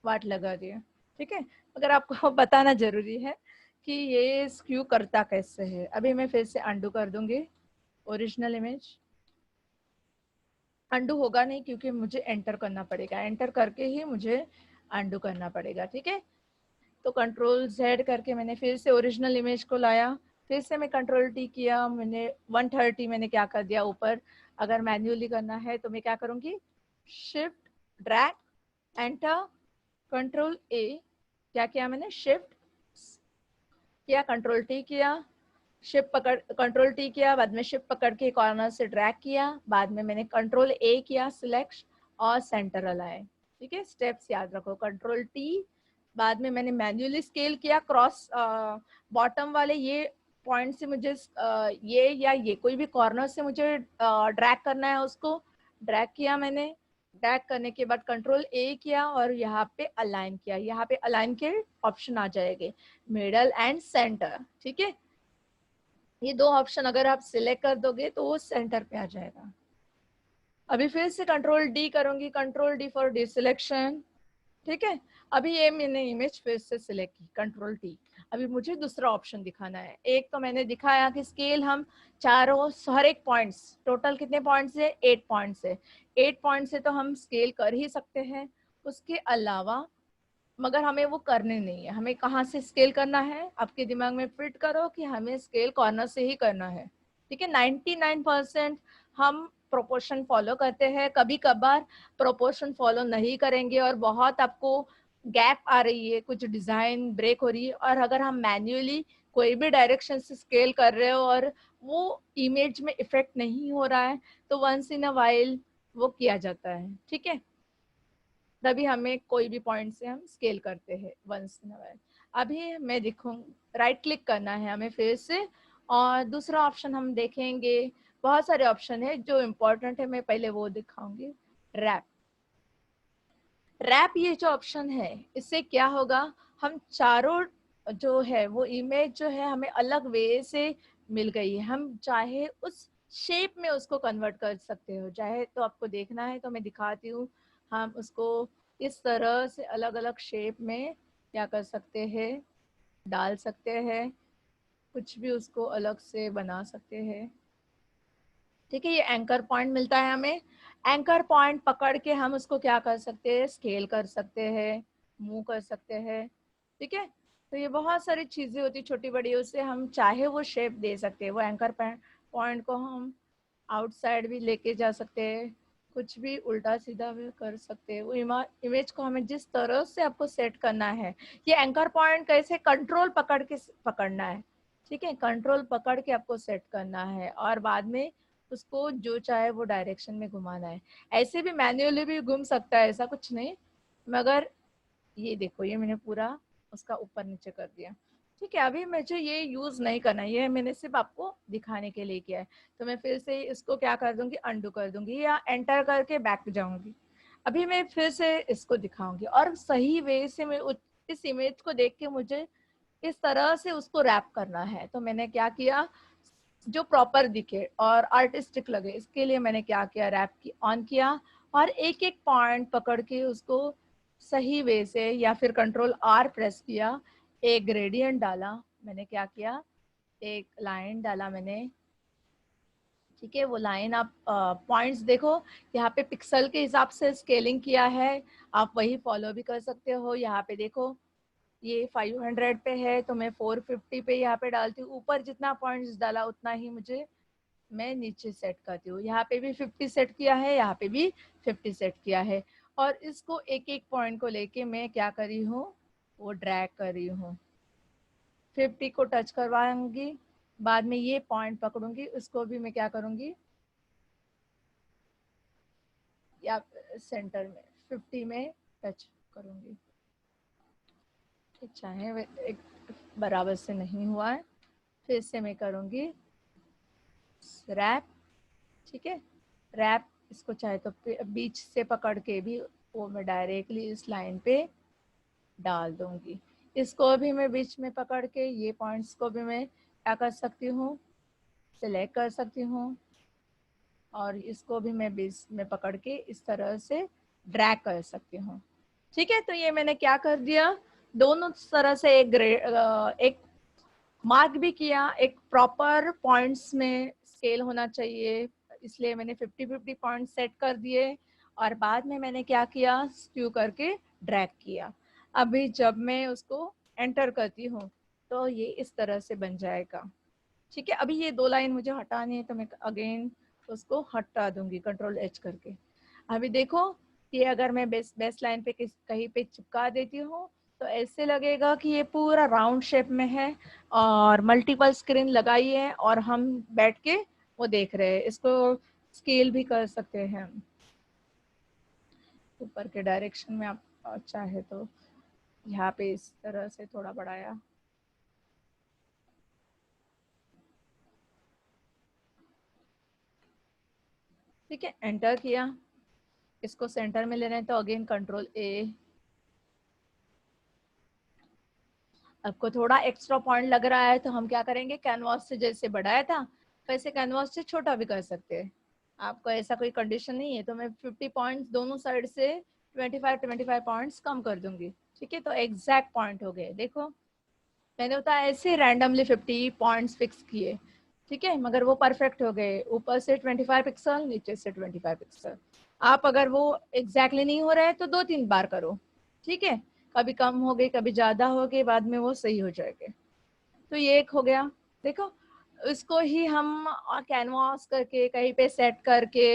वाट लगा दिया, ठीक है। अगर आपको बताना जरूरी है कि ये स्क्यू करता कैसे है। अभी मैं फिर से अंडू कर दूंगी ओरिजिनल इमेज। अंडू होगा नहीं क्योंकि मुझे एंटर करना पड़ेगा, एंटर करके ही मुझे अंडू करना पड़ेगा, ठीक है। तो कंट्रोल Z करके मैंने फिर से ओरिजिनल इमेज को लाया, फिर से मैं कंट्रोल T किया, मैंने 130 मैंने क्या कर दिया ऊपर। अगर मैन्युअली करना है तो मैं क्या करूंगी, shift drag enter control A, क्या किया मैंने, शिफ्ट किया, कंट्रोल T किया, शिफ्ट पकड़, कंट्रोल T किया, बाद में शिफ्ट पकड़ के कॉर्नर से ड्रैग किया, बाद में मैंने कंट्रोल A किया सिलेक्ट और सेंटर अलाइन, ठीक है। स्टेप्स याद रखो, कंट्रोल T, बाद में मैंने मैन्युअली स्केल किया क्रॉस बॉटम वाले ये पॉइंट से मुझे ये या ये कोई भी कॉर्नर से मुझे ड्रैग करना है, उसको ड्रैग किया मैंने। ड्रैग करने के बाद कंट्रोल A किया और यहाँ पे अलाइन किया, यहाँ पे अलाइन के ऑप्शन आ जाएंगे, मिडल एंड सेंटर, ठीक है। ये दो ऑप्शन अगर आप सिलेक्ट कर दोगे तो वो सेंटर पे आ जाएगा। अभी फिर से कंट्रोल D करूंगी, कंट्रोल D फॉर डिसिलेक्शन, ठीक है। अभी ये मैंने इमेज फिर से सिलेक्ट की, कंट्रोल T। अभी मुझे दूसरा ऑप्शन दिखाना है। एक तो मैंने दिखाया कि स्केल हम चारों हर एक पॉइंट्स, टोटल कितने पॉइंट्स है, 8 पॉइंट्स है, 8 पॉइंट से तो हम स्केल कर ही सकते हैं। उसके अलावा मगर हमें वो करने नहीं है, हमें कहाँ से स्केल करना है, आपके दिमाग में फिट करो कि हमें स्केल कॉर्नर से ही करना है, ठीक है। 99% हम प्रोपोर्शन फॉलो करते हैं, कभी कभार प्रोपोर्शन फॉलो नहीं करेंगे और बहुत आपको गैप आ रही है, कुछ डिजाइन ब्रेक हो रही है, और अगर हम मैन्युअली कोई भी डायरेक्शन से स्केल कर रहे हो और वो इमेज में इफेक्ट नहीं हो रहा है तो वंस इन अ वाइल वो किया जाता है, ठीक है। तभी हमें कोई भी पॉइंट से हम स्केल करते हैं वंस इन अ व्हाइल। अभी मैं दिखूँ, राइट क्लिक करना है हमें फिर से, और दूसरा ऑप्शन हम देखेंगे। बहुत सारे ऑप्शन है, जो इम्पोर्टेंट है मैं पहले वो दिखाऊंगी। रैप, रैप ये जो ऑप्शन है इससे क्या होगा, हम चारों जो है वो इमेज जो है हमें अलग वे से मिल गई है, हम चाहे उस शेप में उसको कन्वर्ट कर सकते हो। चाहे तो आपको देखना है तो मैं दिखाती हूँ, हम उसको इस तरह से अलग अलग शेप में क्या कर सकते हैं, डाल सकते हैं, कुछ भी उसको अलग से बना सकते हैं, ठीक है। ये एंकर पॉइंट मिलता है हमें, एंकर पॉइंट पकड़ के हम उसको क्या कर सकते हैं, स्केल कर सकते हैं, मूव कर सकते हैं, ठीक है। तो ये बहुत सारी चीजें होती छोटी बड़ी, उससे हम चाहे वो शेप दे सकते हैं। वो एंकर पॉइंट को हम आउटसाइड भी लेके जा सकते हैं, कुछ भी उल्टा सीधा भी कर सकते हैं। वो इमेज को हमें जिस तरह से आपको सेट करना है, ये एंकर पॉइंट कैसे कंट्रोल पकड़ के पकड़ना है, ठीक है, कंट्रोल पकड़ के आपको सेट करना है और बाद में उसको जो चाहे वो डायरेक्शन में घुमाना है। ऐसे भी मैन्युअली भी घूम सकता है, ऐसा कुछ नहीं, मगर ये देखो ये मैंने पूरा उसका ऊपर नीचे कर दिया, ठीक है। अभी मुझे ये यूज नहीं करना, ये मैंने सिर्फ आपको दिखाने के लिए किया है। तो मैं फिर से इसको क्या कर दूंगी, अंडू कर दूंगी या एंटर करके बैक जाऊंगी। अभी मैं फिर से इसको दिखाऊंगी और सही वे से मैं इस इमेज को देख के मुझे इस तरह से उसको रैप करना है। तो मैंने क्या किया, जो प्रॉपर दिखे और आर्टिस्टिक लगे, इसके लिए मैंने क्या किया, रैप की ऑन किया और एक एक पॉइंट पकड़ के उसको सही वे से, या फिर कंट्रोल आर प्रेस किया, एक ग्रेडियंट डाला, मैंने क्या किया, एक लाइन डाला मैंने, ठीक है। वो लाइन आप पॉइंट्स देखो, यहाँ पे पिक्सल के हिसाब से स्केलिंग किया है, आप वही फॉलो भी कर सकते हो। यहाँ पे देखो ये 500 पे है तो मैं 450 पे यहाँ पे डालती हूँ, ऊपर जितना पॉइंट्स डाला उतना ही मुझे मैं नीचे सेट करती हूँ। यहाँ पे भी 50 सेट किया है, यहाँ पे भी 50 सेट किया है और इसको एक एक पॉइंट को लेके मैं क्या कर रही हूँ, वो ड्रैग कर रही हूँ, 50 को टच करवाऊंगी, बाद में ये पॉइंट पकड़ूंगी, उसको भी मैं क्या करूंगी, या सेंटर में 50 में टच करूंगी, ठीक, चाहे एक बराबर से नहीं हुआ है, फिर से मैं करूंगी रैप, ठीक है, रैप, इसको चाहे तो बीच से पकड़ के भी वो मैं डायरेक्टली इस लाइन पे डाल दूंगी। इसको भी मैं बीच में पकड़ के ये पॉइंट्स को भी मैं क्या कर सकती हूँ, सिलेक्ट कर सकती हूँ और इसको भी मैं बीच में पकड़ के इस तरह से ड्रैग कर सकती हूँ, ठीक है। तो ये मैंने क्या कर दिया, दोनों तरह से एक मार्क भी किया, एक प्रॉपर पॉइंट्स में स्केल होना चाहिए, इसलिए मैंने 50-50 पॉइंट सेट कर दिए और बाद में मैंने क्या किया, स्क्यू करके ड्रैग किया। अभी जब मैं उसको एंटर करती हूँ तो ये इस तरह से बन जाएगा, ठीक है। अभी ये दो लाइन मुझे हटानी है तो मैं अगेन उसको हटा दूंगी कंट्रोल एच करके। अभी देखो ये अगर मैं बेस लाइन पे कहीं पे चिपका देती हूँ तो ऐसे लगेगा कि ये पूरा राउंड शेप में है और मल्टीपल स्क्रीन लगाई है और हम बैठ के वो देख रहे हैं। इसको स्केल भी कर सकते हैं ऊपर के डायरेक्शन में, आप चाहे तो यहाँ पे इस तरह से थोड़ा बढ़ाया, ठीक है, एंटर किया। इसको सेंटर में लेना है तो अगेन कंट्रोल ए। आपको थोड़ा एक्स्ट्रा पॉइंट लग रहा है तो हम क्या करेंगे, कैनवास से जैसे बढ़ाया था वैसे कैनवास से छोटा भी कर सकते हैं। आपको ऐसा कोई कंडीशन नहीं है तो मैं 50 पॉइंट्स दोनों साइड से 25 पॉइंट्स कम कर दूंगी, ठीक है। तो एग्जैक्ट पॉइंट हो गए, देखो मैंने होता ऐसे रैंडमली 50 पॉइंट्स फिक्स किए, ठीक है, मगर वो परफेक्ट हो गए, ऊपर से 25 पिक्सल, नीचे से 25 पिक्सल। आप अगर वो एग्जैक्टली नहीं हो रहा है तो 2-3 बार करो, ठीक है, कभी कम हो गए कभी ज्यादा हो गए, बाद में वो सही हो जाएगा। तो ये एक हो गया, देखो इसको ही हम कैनवास करके कहीं पे सेट करके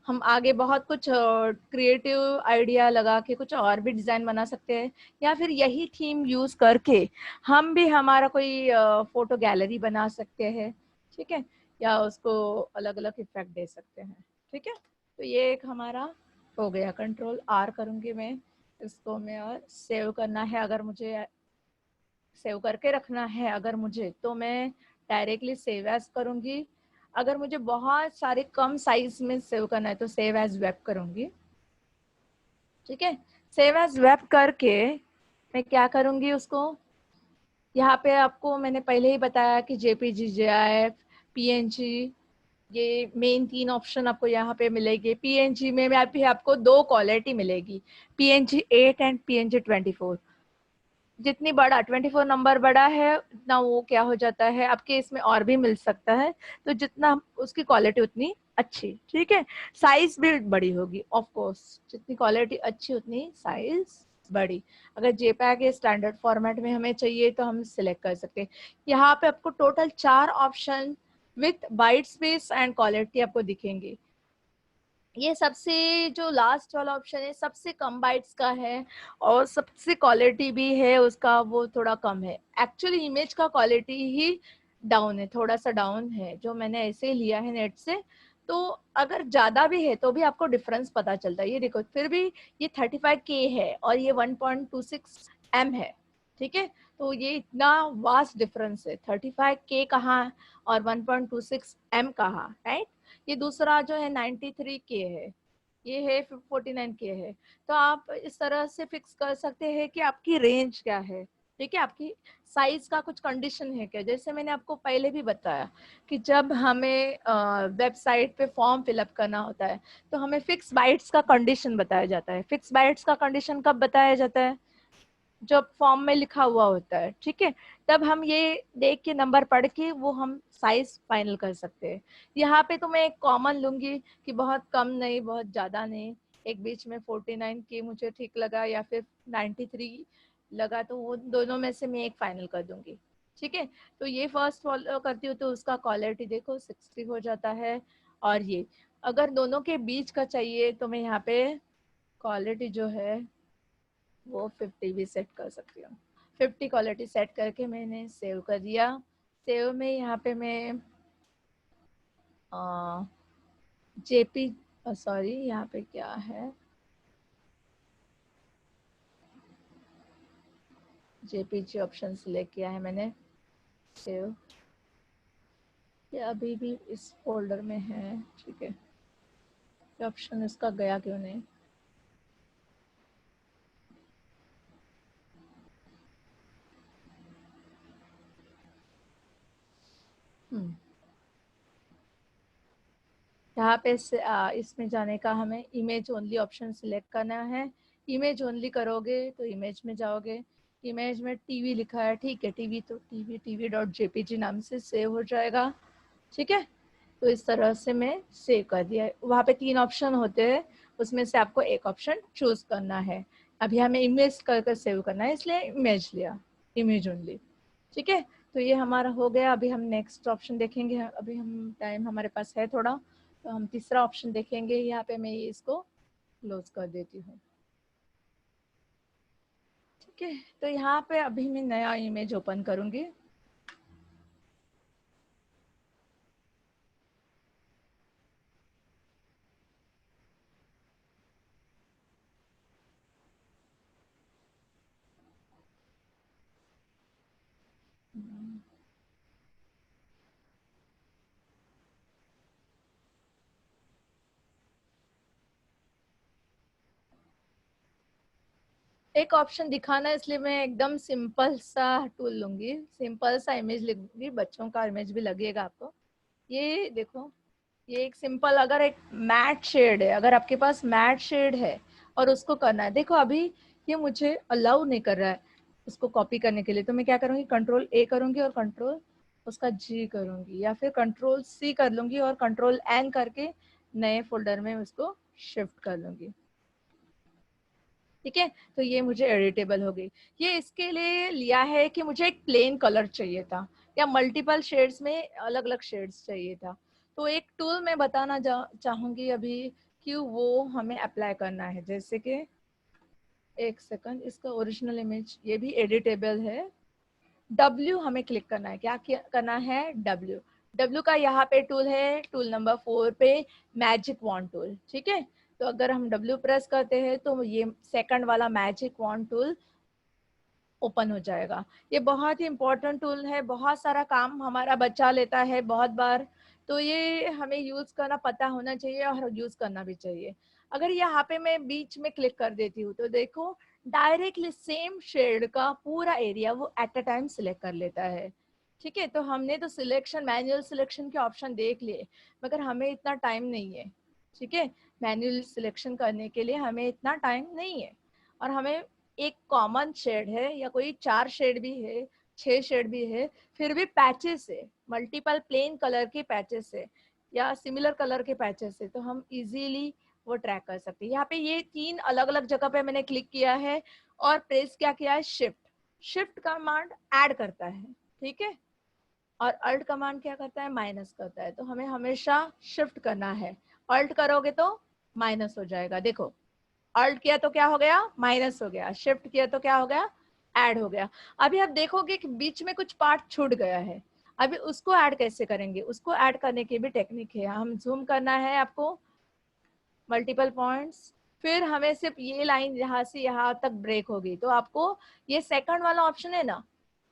हम आगे बहुत कुछ क्रिएटिव आइडिया लगा के कुछ और भी डिजाइन बना सकते हैं, या फिर यही थीम यूज करके हम भी हमारा कोई फोटो गैलरी बना सकते हैं, ठीक है, या उसको अलग अलग इफेक्ट दे सकते हैं, ठीक है। तो ये एक हमारा हो गया, कंट्रोल आर करूंगी मैं, इसको मैं और सेव करना है, अगर मुझे सेव करके रखना है अगर मुझे, तो मैं डायरेक्टली सेव एज करूंगी। अगर मुझे बहुत सारे कम साइज में सेव करना है तो सेव एज वेब करूंगी, ठीक है। सेव एज वेब करके मैं क्या करूंगी, उसको यहाँ पे आपको मैंने पहले ही बताया कि जेपीजी, जेआईएफ, पीएनजी, ये मेन 3 ऑप्शन आपको यहाँ पे मिलेगी। पीएनजी में भी आपको 2 क्वालिटी मिलेगी, पीएनजी 8 एंड पीएनजी 24। जितनी बड़ा 24 नंबर बड़ा है उतना वो क्या हो जाता है आपके इसमें और भी मिल सकता है, तो जितना उसकी क्वालिटी उतनी अच्छी, ठीक है। साइज भी बड़ी होगी ऑफ कोर्स, जितनी क्वालिटी अच्छी उतनी साइज बड़ी। अगर जेपैग के स्टैंडर्ड फॉर्मेट में हमें चाहिए तो हम सिलेक्ट कर सकते हैं। यहाँ पे आपको total 4 option with byte space and quality आपको दिखेंगे, ये सबसे जो लास्ट वाला ऑप्शन है सबसे कम बाइट्स का है और सबसे क्वालिटी भी है उसका वो थोड़ा कम है। एक्चुअली इमेज का क्वालिटी ही डाउन है, थोड़ा सा डाउन है, जो मैंने ऐसे ही लिया है नेट से। तो अगर ज्यादा भी है तो भी आपको डिफरेंस पता चलता है। ये देखो फिर भी ये 35K है और ये 1.26 M है, ठीक है। तो ये इतना वास्ट डिफरेंस है, 35K कहाँ और 1.26 M कहाँ, राइट। ये दूसरा जो है 93K है, ये है 49K है। तो आप इस तरह से फिक्स कर सकते हैं कि आपकी रेंज क्या है, ठीक है। आपकी साइज का कुछ कंडीशन है क्या, जैसे मैंने आपको पहले भी बताया कि जब हमें वेबसाइट पे फॉर्म फिलअप करना होता है तो हमें फिक्स बाइट्स का कंडीशन बताया जाता है। फिक्स बाइट्स का कंडीशन कब बताया जाता है, जब फॉर्म में लिखा हुआ होता है, ठीक है। तब हम ये देख के नंबर पढ़ के वो हम साइज फाइनल कर सकते हैं। यहाँ पे तो मैं एक कॉमन लूंगी कि बहुत कम नहीं बहुत ज्यादा नहीं, एक बीच में 49K मुझे ठीक लगा या फिर 93 लगा, तो वो दोनों में से मैं एक फाइनल कर दूंगी, ठीक है। तो ये फर्स्ट फॉलो करती हूँ तो उसका क्वालिटी देखो 60 हो जाता है। और ये अगर दोनों के बीच का चाहिए तो मैं यहाँ पे क्वालिटी जो है वो 50 भी सेट कर सकती हूँ। 50 क्वालिटी सेट करके मैंने सेव कर दिया। सेव में यहाँ पे मैं जेपी सॉरी यहाँ पे क्या है, जेपीजी ऑप्शन सिलेक्ट किया है मैंने। सेव ये अभी भी इस फोल्डर में है, ठीक है। ये ऑप्शन इसका गया क्यों नहीं, यहाँ पे इसमें जाने का हमें इमेज ओनली ऑप्शन सिलेक्ट करना है। इमेज ओनली करोगे तो इमेज में जाओगे, इमेज में टीवी लिखा है, ठीक है। टीवी तो tv.jpg नाम से सेव हो जाएगा, ठीक है। तो इस तरह से मैं सेव कर दिया। वहाँ पे 3 ऑप्शन होते हैं, उसमें से आपको एक ऑप्शन चूज करना है। अभी हमें इमेज कर सेव करना है इसलिए इमेज लिया, इमेज ओनली, ठीक है। तो ये हमारा हो गया। अभी हम नेक्स्ट ऑप्शन देखेंगे, अभी हम टाइम हमारे पास है थोड़ा, तो हम तीसरा ऑप्शन देखेंगे। यहाँ पे मैं इसको क्लोज कर देती हूँ, ठीक है। तो यहाँ पे अभी मैं नया इमेज ओपन करूंगी। एक ऑप्शन दिखाना इसलिए मैं एकदम सिंपल सा टूल लूंगी, सिंपल सा इमेज लूंगी, बच्चों का इमेज भी लगेगा आपको। ये देखो, ये एक सिंपल, अगर एक मैट शेड है, अगर आपके पास मैट शेड है और उसको करना है, देखो अभी ये मुझे अलाउ नहीं कर रहा है उसको कॉपी करने के लिए। तो मैं क्या करूंगी, Ctrl+A करूंगी और कंट्रोल उसका G करूंगी, या फिर Ctrl+C कर लूंगी और Ctrl+N करके नए फोल्डर में उसको शिफ्ट कर लूंगी, ठीक है। तो ये मुझे एडिटेबल हो गई। ये इसके लिए लिया है कि मुझे एक प्लेन कलर चाहिए था या मल्टीपल शेड्स में अलग अलग शेड्स चाहिए था। तो एक टूल मैं बताना चाहूंगी अभी कि वो हमें अप्लाई करना है। जैसे कि एक सेकंड, इसका ओरिजिनल इमेज ये भी एडिटेबल है। W हमें क्लिक करना है, क्या करना है, W। W का यहाँ पे टूल है, टूल नंबर 4 पे मैजिक वॉन्ड टूल, ठीक है। तो अगर हम W प्रेस करते हैं तो ये सेकंड वाला मैजिक वॉन्ड टूल ओपन हो जाएगा। ये बहुत ही इंपॉर्टेंट टूल है, बहुत सारा काम हमारा बचा लेता है बहुत बार। तो ये हमें यूज करना पता होना चाहिए और यूज करना भी चाहिए। अगर यहाँ पे मैं बीच में क्लिक कर देती हूँ तो देखो डायरेक्टली सेम शेड का पूरा एरिया वो एट अ टाइम सिलेक्ट कर लेता है, ठीक है। तो हमने तो सिलेक्शन, मैनुअल सिलेक्शन के ऑप्शन देख लिए, मगर हमें इतना टाइम नहीं है, ठीक है। मैनुअल सिलेक्शन करने के लिए हमें इतना टाइम नहीं है। और हमें एक कॉमन शेड है या कोई 4 शेड भी है, 6 शेड भी है, फिर भी पैचेस है, मल्टीपल प्लेन कलर के पैचेस है या सिमिलर कलर के पैचेस है, तो हम इजीली वो ट्रैक कर सकते हैं। यहाँ पे ये 3 अलग अलग जगह पे मैंने क्लिक किया है और प्रेस क्या किया है, शिफ्ट। शिफ्ट कमांड ऐड करता है, ठीक है। और अल्ट कमांड क्या करता है, माइनस करता है। तो हमें हमेशा शिफ्ट करना है। अल्ट करोगे तो माइनस हो जाएगा। देखो अल्ट किया तो क्या हो गया, माइनस हो गया, शिफ्ट किया तो क्या हो गया, ऐड हो गया। अभी आप देखोगे कि बीच में कुछ पार्ट छूट गया है, अभी उसको ऐड कैसे करेंगे, उसको ऐड करने की भी टेक्निक है। हम जूम करना है आपको मल्टीपल पॉइंट्स, फिर हमें सिर्फ ये लाइन यहाँ से यहाँ तक ब्रेक होगी, तो आपको ये सेकंड वाला ऑप्शन है ना,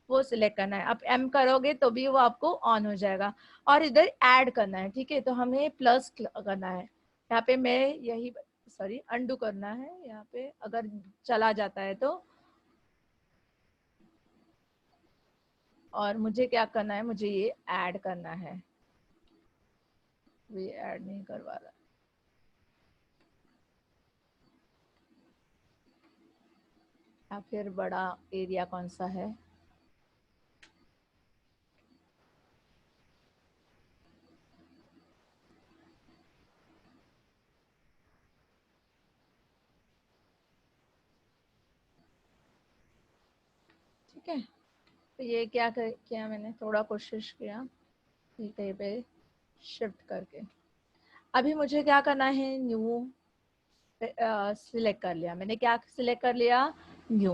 वो सिलेक्ट करना है। आप एम करोगे तो भी वो आपको ऑन हो जाएगा, और इधर ऐड करना है। ठीक है, तो हमें प्लस करना है यहाँ पे। मैं यही सॉरी अंडू करना है यहाँ पे, अगर चला जाता है तो। और मुझे क्या करना है, मुझे ये ऐड करना है, ये ऐड नहीं करवा रहा। या फिर बड़ा एरिया कौन सा है, ठीक है। तो ये क्या किया मैंने, थोड़ा कोशिश किया कहीं पे शिफ्ट करके। अभी मुझे क्या करना है, न्यू सिलेक्ट कर लिया मैंने। क्या सिलेक्ट कर लिया, न्यू।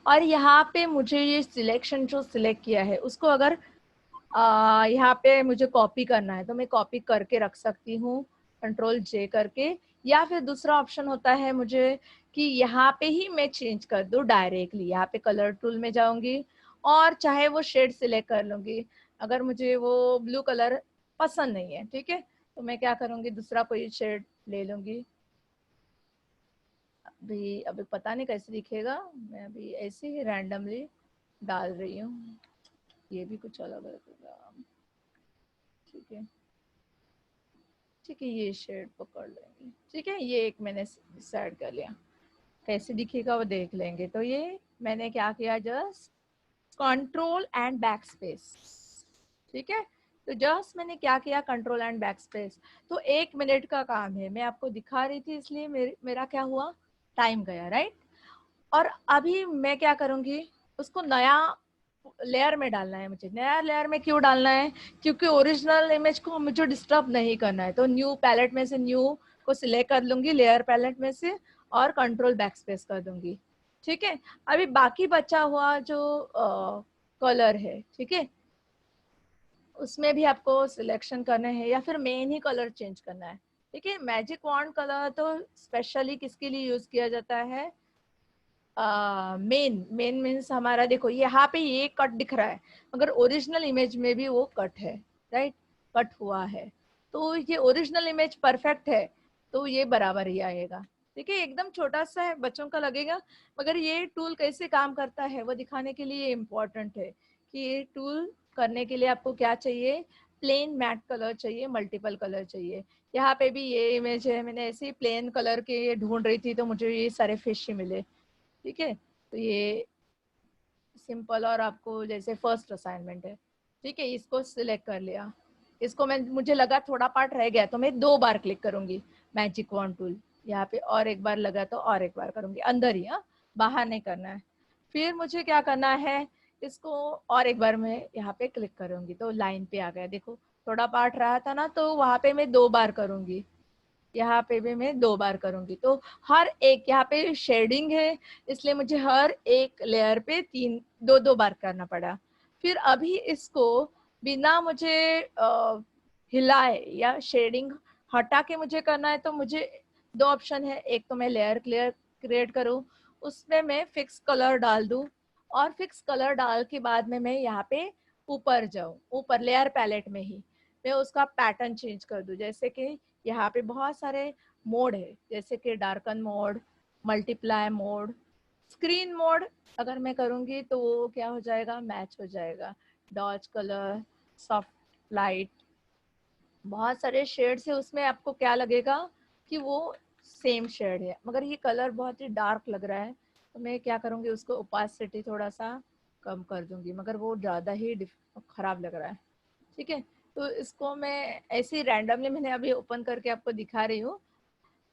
और यहाँ पे मुझे ये सिलेक्शन जो सिलेक्ट किया है उसको अगर यहाँ पे मुझे कॉपी करना है तो मैं कॉपी करके रख सकती हूँ, कंट्रोल जे करके। या फिर दूसरा ऑप्शन होता है मुझे कि यहाँ पे ही मैं चेंज कर दूँ डायरेक्टली। यहाँ पे कलर टूल में जाऊंगी और चाहे वो शेड सिलेक्ट कर लूंगी। अगर मुझे वो ब्लू कलर पसंद नहीं है, ठीक है, तो मैं क्या करूंगी, दूसरा कोई शेड ले लूंगी। अभी अभी पता नहीं कैसे दिखेगा, मैं अभी ऐसे ही रैंडमली डाल रही हूँ। ये भी कुछ अलग लगेगा, ठीक है। ठीक है, ये शेड पकड़ लेंगे, ठीक है। ये एक मैंने डिसाइड कर लिया, कैसे दिखेगा वो देख लेंगे। तो ये मैंने क्या किया, just control and back space, ठीक है। तो जस्ट मैंने क्या किया, कंट्रोल एंड बैक स्पेस। तो 1 मिनट का काम है, मैं आपको दिखा रही थी इसलिए मेरा क्या हुआ, टाइम गया, राइट। और अभी मैं क्या करूंगी, उसको नया लेयर में डालना है मुझे। नया लेयर में क्यों डालना है, क्योंकि ओरिजिनल इमेज को मुझे डिस्टर्ब नहीं करना है। तो न्यू पैलेट में से न्यू को सिलेक्ट कर लूंगी, लेयर पैलेट में से, और कंट्रोल बैक स्पेस कर दूंगी, ठीक है। अभी बाकी बचा हुआ जो कलर है, ठीक है, उसमें भी आपको सिलेक्शन करना है या फिर मेन ही कलर चेंज करना है, ठीक है। मैजिक वॉन्ड कलर तो स्पेशली किसके लिए यूज किया जाता है, मेन मेन मीन्स हमारा, देखो यहाँ पे ये कट दिख रहा है, मगर ओरिजिनल इमेज में भी वो कट है, राइट, कट हुआ है। तो ये ओरिजिनल इमेज परफेक्ट है तो ये बराबर ही आएगा, ठीक है। एकदम छोटा सा है, बच्चों का लगेगा, मगर ये टूल कैसे काम करता है वो दिखाने के लिए इम्पोर्टेंट है कि ये टूल करने के लिए आपको क्या चाहिए, प्लेन मैट कलर चाहिए, मल्टीपल कलर चाहिए। यहाँ पे भी ये इमेज है, मैंने ऐसे ही प्लेन कलर के ढूंढ रही थी तो मुझे ये सारे फिश ही मिले, ठीक है। तो ये सिंपल, और आपको जैसे फर्स्ट असाइनमेंट है, ठीक है, इसको सिलेक्ट कर लिया। इसको मैं, मुझे लगा थोड़ा पार्ट रह गया तो मैं 2 बार क्लिक करूंगी मैजिक वॉन्ड टूल यहाँ पे, और एक बार लगा तो और एक बार करूंगी, अंदर ही, हाँ, बाहर नहीं करना है। फिर मुझे क्या करना है, इसको और एक बार मैं यहाँ पे क्लिक करूंगी तो लाइन पे आ गया। देखो थोड़ा पार्ट रहा था ना, तो वहां पे मैं 2 बार करूंगी, यहाँ पे भी मैं 2 बार करूंगी। तो हर एक, यहाँ पे शेडिंग है इसलिए मुझे हर एक लेयर पे 2 बार करना पड़ा। फिर अभी इसको बिना मुझे हिलाए या शेडिंग हटा के मुझे करना है, तो मुझे 2 ऑप्शन है। एक तो मैं लेयर क्रिएट करूँ, उसमें मैं फिक्स कलर डाल दूँ, और फिक्स कलर डाल के बाद में मैं यहाँ पे ऊपर जाऊँ, ऊपर लेयर पैलेट में ही मैं उसका पैटर्न चेंज कर दूँ। जैसे कि यहाँ पे बहुत सारे मोड है, जैसे कि darken mode, multiply mode, screen mode. अगर मैं करूँगी तो वो क्या हो जाएगा, मैच हो जाएगा, डॉज कलर, सॉफ्ट लाइट, बहुत सारे शेड्स है उसमें। आपको क्या लगेगा कि वो सेम शेड है, मगर ये कलर बहुत ही डार्क लग रहा है, तो मैं क्या करूँगी, उसको ओपासिटी थोड़ा सा कम कर दूंगी, मगर वो ज़्यादा ही खराब लग रहा है, ठीक है। तो इसको मैं ऐसे ही रैंडमली मैंने अभी ओपन करके आपको दिखा रही हूँ।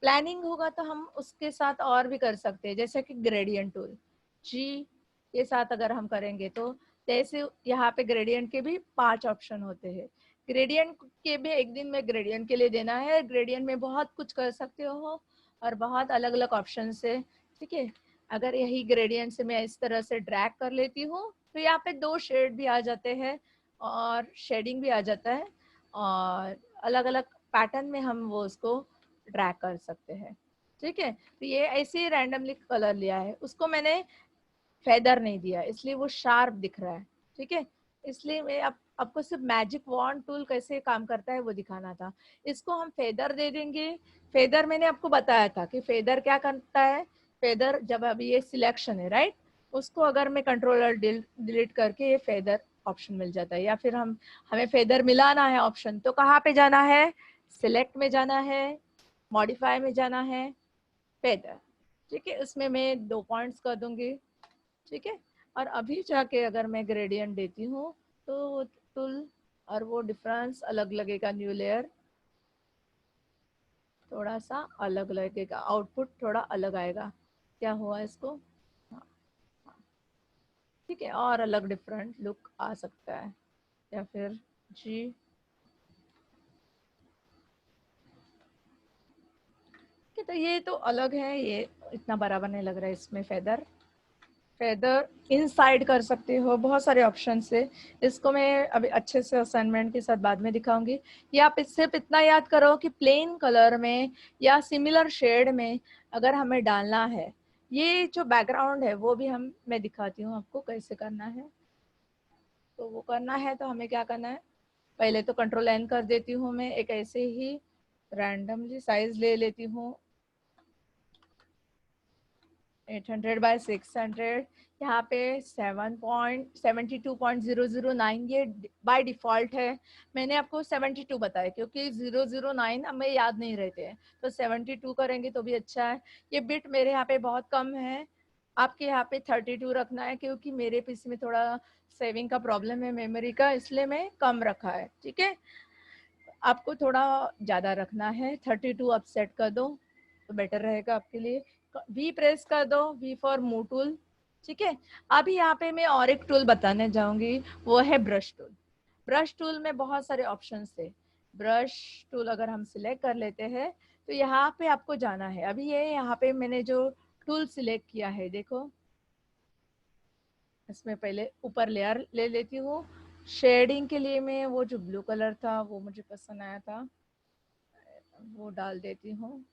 प्लानिंग होगा तो हम उसके साथ और भी कर सकते हैं, जैसे कि ग्रेडियंट टूल जी के साथ अगर हम करेंगे तो जैसे यहाँ पे ग्रेडियंट के भी 5 ऑप्शन होते हैं। ग्रेडियंट के भी एक दिन में ग्रेडियंट के लिए देना है। ग्रेडियंट में बहुत कुछ कर सकते हो और बहुत अलग अलग ऑप्शन है, ठीक है। अगर यही ग्रेडियंट से मैं इस तरह से ड्रैग कर लेती हूँ तो यहाँ पे 2 शेड भी आ जाते हैं और शेडिंग भी आ जाता है, और अलग अलग पैटर्न में हम वो उसको ड्रैग कर सकते हैं, ठीक है। तो ये ऐसे ही रैंडमली कलर लिया है, उसको मैंने फेदर नहीं दिया इसलिए वो शार्प दिख रहा है, ठीक है। इसलिए मैं आपको सिर्फ मैजिक वॉन्ड टूल कैसे काम करता है वो दिखाना था। इसको हम फेदर दे देंगे। फेदर मैंने आपको बताया था कि फेदर क्या करता है। फेदर जब अभी ये सिलेक्शन है राइट, उसको अगर मैं कंट्रोलर डिलीट करके ये फेदर ऑप्शन मिल जाता है, या फिर हमें फेदर मिलाना है ऑप्शन, तो कहाँ पे जाना है, सिलेक्ट में जाना है, मॉडिफाई में जाना है, फेदर, ठीक है। उसमें मैं 2 पॉइंट्स कर दूंगी, ठीक है। और अभी जाके अगर मैं ग्रेडियंट देती हूँ तो टूल और वो डिफरेंस अलग लगेगा, न्यू लेयर थोड़ा सा अलग लगेगा, आउटपुट थोड़ा अलग आएगा। क्या हुआ इसको, हाँ, हाँ, ठीक है, और अलग डिफरेंट लुक आ सकता है। या फिर जी, कि तो ये तो अलग है, ये इतना बराबर नहीं लग रहा है। इसमें फेदर फेदर इनसाइड कर सकते हो, बहुत सारे ऑप्शन से। इसको मैं अभी अच्छे से असाइनमेंट के साथ बाद में दिखाऊंगी। या आप सिर्फ इतना याद करो कि प्लेन कलर में या सिमिलर शेड में अगर हमें डालना है, ये जो बैकग्राउंड है वो भी मैं दिखाती हूँ आपको कैसे करना है। तो वो करना है तो हमें क्या करना है, पहले तो कंट्रोल एन कर देती हूँ मैं, एक ऐसे ही रैंडमली साइज ले लेती हूँ 800 बाय 600। यहाँ पे 7.72.009 ये बाय डिफॉल्ट है। मैंने आपको 72 बताया क्योंकि 009 हमें याद नहीं रहते हैं, तो 72 करेंगे तो भी अच्छा है। ये बिट मेरे यहाँ पे बहुत कम है, आपके यहाँ पे 32 रखना है, क्योंकि मेरे पीसी में थोड़ा सेविंग का प्रॉब्लम है मेमोरी का, इसलिए मैं कम रखा है, ठीक है। आपको थोड़ा ज़्यादा रखना है, 32 आप सेट कर दो तो बेटर रहेगा आपके लिए। वी प्रेस कर दो, वी फॉर मूव टूल, ठीक है। अभी यहाँ पे मैं और एक टूल बताने जाऊंगी, वो है ब्रश टूल। ब्रश टूल में बहुत सारे ऑप्शन थे। ब्रश टूल अगर हम सिलेक्ट कर लेते हैं तो यहाँ पे आपको जाना है। अभी ये यहाँ पे मैंने जो टूल सिलेक्ट किया है देखो, इसमें पहले ऊपर लेयर ले लेती हूँ। शेडिंग के लिए मैं वो जो ब्लू कलर था वो मुझे पसंद आया था, वो डाल देती हूँ।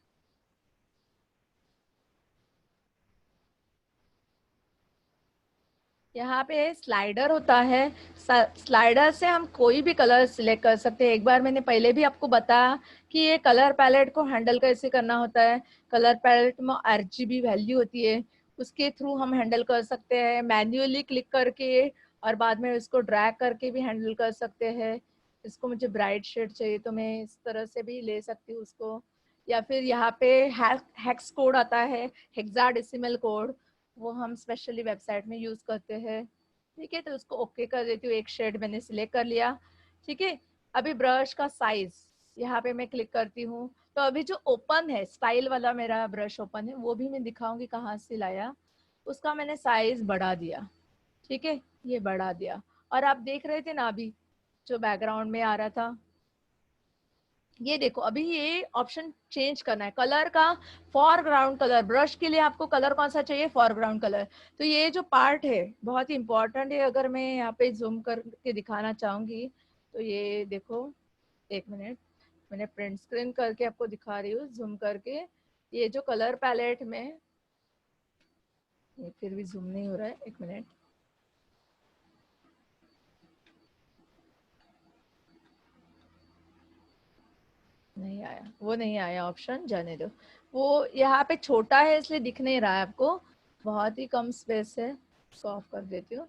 यहाँ पे स्लाइडर होता है, स्लाइडर से हम कोई भी कलर सिलेक्ट कर सकते हैं। एक बार मैंने पहले भी आपको बताया कि ये कलर पैलेट को हैंडल कैसे करना होता है। कलर पैलेट में RGB वैल्यू होती है, उसके थ्रू हम हैंडल कर सकते हैं, मैन्युअली क्लिक करके, और बाद में इसको ड्रैग करके भी हैंडल कर सकते हैं। इसको मुझे ब्राइट शेड चाहिए तो मैं इस तरह से भी ले सकती हूँ उसको। या फिर यहाँ पे हैक्स कोड आता है, हेक्साडेसिमल कोड, वो हम स्पेशली वेबसाइट में यूज करते हैं, ठीक है। तो उसको ओके कर देती हूँ, एक शेड मैंने सिलेक्ट कर लिया, ठीक है। अभी ब्रश का साइज यहाँ पे मैं क्लिक करती हूँ, तो अभी जो ओपन है स्टाइल वाला मेरा ब्रश ओपन है, वो भी मैं दिखाऊंगी कहाँ से लाया। उसका मैंने साइज बढ़ा दिया, ठीक है, ये बढ़ा दिया। और आप देख रहे थे ना अभी जो बैकग्राउंड में आ रहा था, ये देखो अभी ये ऑप्शन चेंज करना है कलर का। फॉरग्राउंड कलर, ब्रश के लिए आपको कलर कौन सा चाहिए, फॉरग्राउंड कलर। तो ये जो पार्ट है बहुत ही इंपॉर्टेंट है। अगर मैं यहाँ पे जूम करके दिखाना चाहूंगी तो ये देखो, एक मिनट, मैंने प्रिंट स्क्रीन करके आपको दिखा रही हूँ जूम करके। ये जो कलर पैलेट में, ये फिर भी जूम नहीं हो रहा है, एक मिनट, नहीं आया, वो नहीं आया ऑप्शन, जाने दो। वो यहाँ पे छोटा है इसलिए दिख नहीं रहा है आपको, बहुत ही कम स्पेस है, इसको ऑफ कर देती हूँ।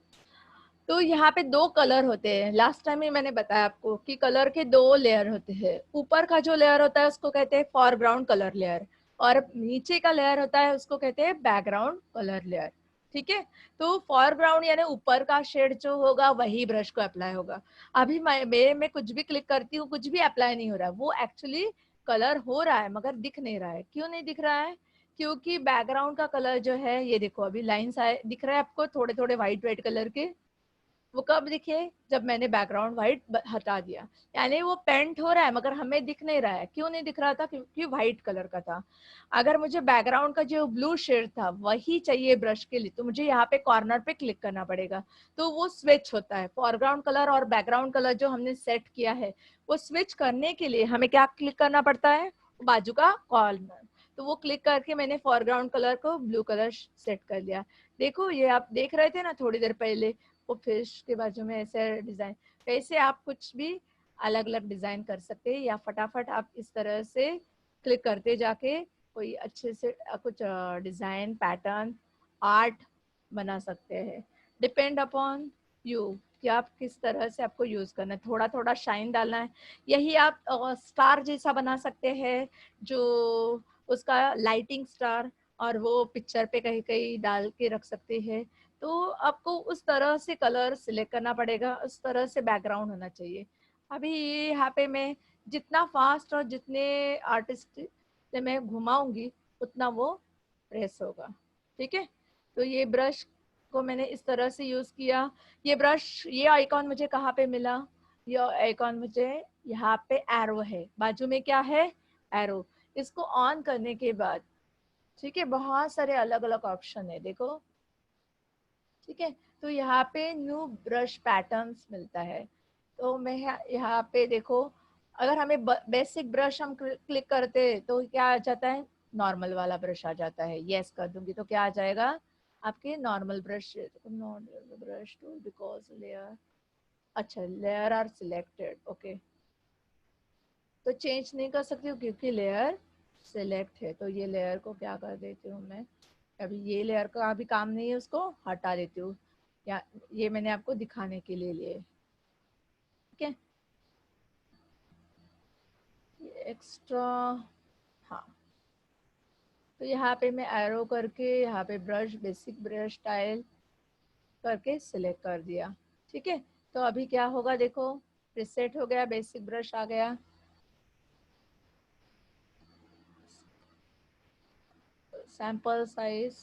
तो यहाँ पे 2 कलर होते हैं, लास्ट टाइम ही मैंने बताया आपको कि कलर के 2 लेयर होते हैं। ऊपर का जो लेयर होता है उसको कहते हैं फॉरग्राउंड कलर लेयर, और नीचे का लेयर होता है उसको कहते हैं बैकग्राउंड कलर लेयर, ठीक है। तो फॉरग्राउंड यानी ऊपर का शेड जो होगा वही ब्रश को अप्लाई होगा। अभी मैं कुछ भी क्लिक करती हूँ, कुछ भी अप्लाई नहीं हो रहा है, वो एक्चुअली कलर हो रहा है मगर दिख नहीं रहा है। क्यों नहीं दिख रहा है, क्योंकि बैकग्राउंड का कलर जो है, ये देखो अभी लाइन्स आए दिख रहा है आपको, थोड़े थोड़े व्हाइट व्हाइट कलर के, वो कब दिखे, जब मैंने बैकग्राउंड व्हाइट हटा दिया। यानी वो पेंट हो रहा है मगर हमें दिख नहीं रहा है। क्यों नहीं दिख रहा था? क्योंकि व्हाइट कलर का था। अगर मुझे बैकग्राउंड का जो ब्लू शेड था वही चाहिए ब्रश के लिए, तो मुझे यहाँ पे कॉर्नर पे क्लिक करना पड़ेगा। तो वो स्विच होता है, फोरग्राउंड कलर और बैकग्राउंड कलर जो हमने सेट किया है वो स्विच करने के लिए हमें क्या क्लिक करना पड़ता है? बाजू का कॉर्नर। तो वो क्लिक करके मैंने फोरग्राउंड कलर को ब्लू कलर सेट कर लिया। देखो ये आप देख रहे थे ना थोड़ी देर पहले, वो फिश के बाजू में ऐसे डिजाइन। वैसे आप कुछ भी अलग अलग डिजाइन कर सकते हैं, या फटाफट आप इस तरह से क्लिक करते जाके कोई अच्छे से कुछ डिजाइन पैटर्न आर्ट बना सकते हैं। डिपेंड अपॉन यू कि आप किस तरह से आपको यूज करना है। थोड़ा थोड़ा शाइन डालना है। यही आप स्टार जैसा बना सकते हैं, जो उसका लाइटिंग स्टार, और वो पिक्चर पे कहीं कहीं डाल के रख सकते हैं। तो आपको उस तरह से कलर सिलेक्ट करना पड़ेगा, उस तरह से बैकग्राउंड होना चाहिए। अभी ये यहाँ पे मैं जितना फास्ट और जितने आर्टिस्ट से मैं घुमाऊंगी उतना वो प्रेस होगा। ठीक है, तो ये ब्रश को मैंने इस तरह से यूज किया। ये ब्रश, ये आइकॉन मुझे कहाँ पे मिला? ये आइकॉन मुझे यहाँ पे एरो है, बाजू में क्या है? एरो। इसको ऑन करने के बाद ठीक है, बहुत सारे अलग अलग ऑप्शन है देखो। ठीक है, तो यहाँ पे न्यू ब्रश पैटर्न्स मिलता है। तो मैं यहाँ पे देखो, अगर हमें बेसिक ब्रश हम क्लिक करते तो क्या आ जाता है? नॉर्मल वाला ब्रश आ जाता है। यस कर दूंगी तो क्या आ जाएगा? आपके normal brush. Normal brush tool because layer, अच्छा लेयर आर सिलेक्टेड, ओके। तो चेंज नहीं कर सकती हूँ क्योंकि लेयर सिलेक्ट है। तो ये लेयर को क्या कर देती हूँ मैं, अभी ये लेयर का अभी काम नहीं है, उसको हटा देती हूँ। या ये मैंने आपको दिखाने के लिए लिए। ठीक है, एक्स्ट्रा, हाँ। तो यहाँ पे मैं एरो करके यहाँ पे ब्रश, बेसिक ब्रश स्टाइल करके सिलेक्ट कर दिया। ठीक है, तो अभी क्या होगा देखो, प्रीसेट हो गया, बेसिक ब्रश आ गया। सैंपल साइज,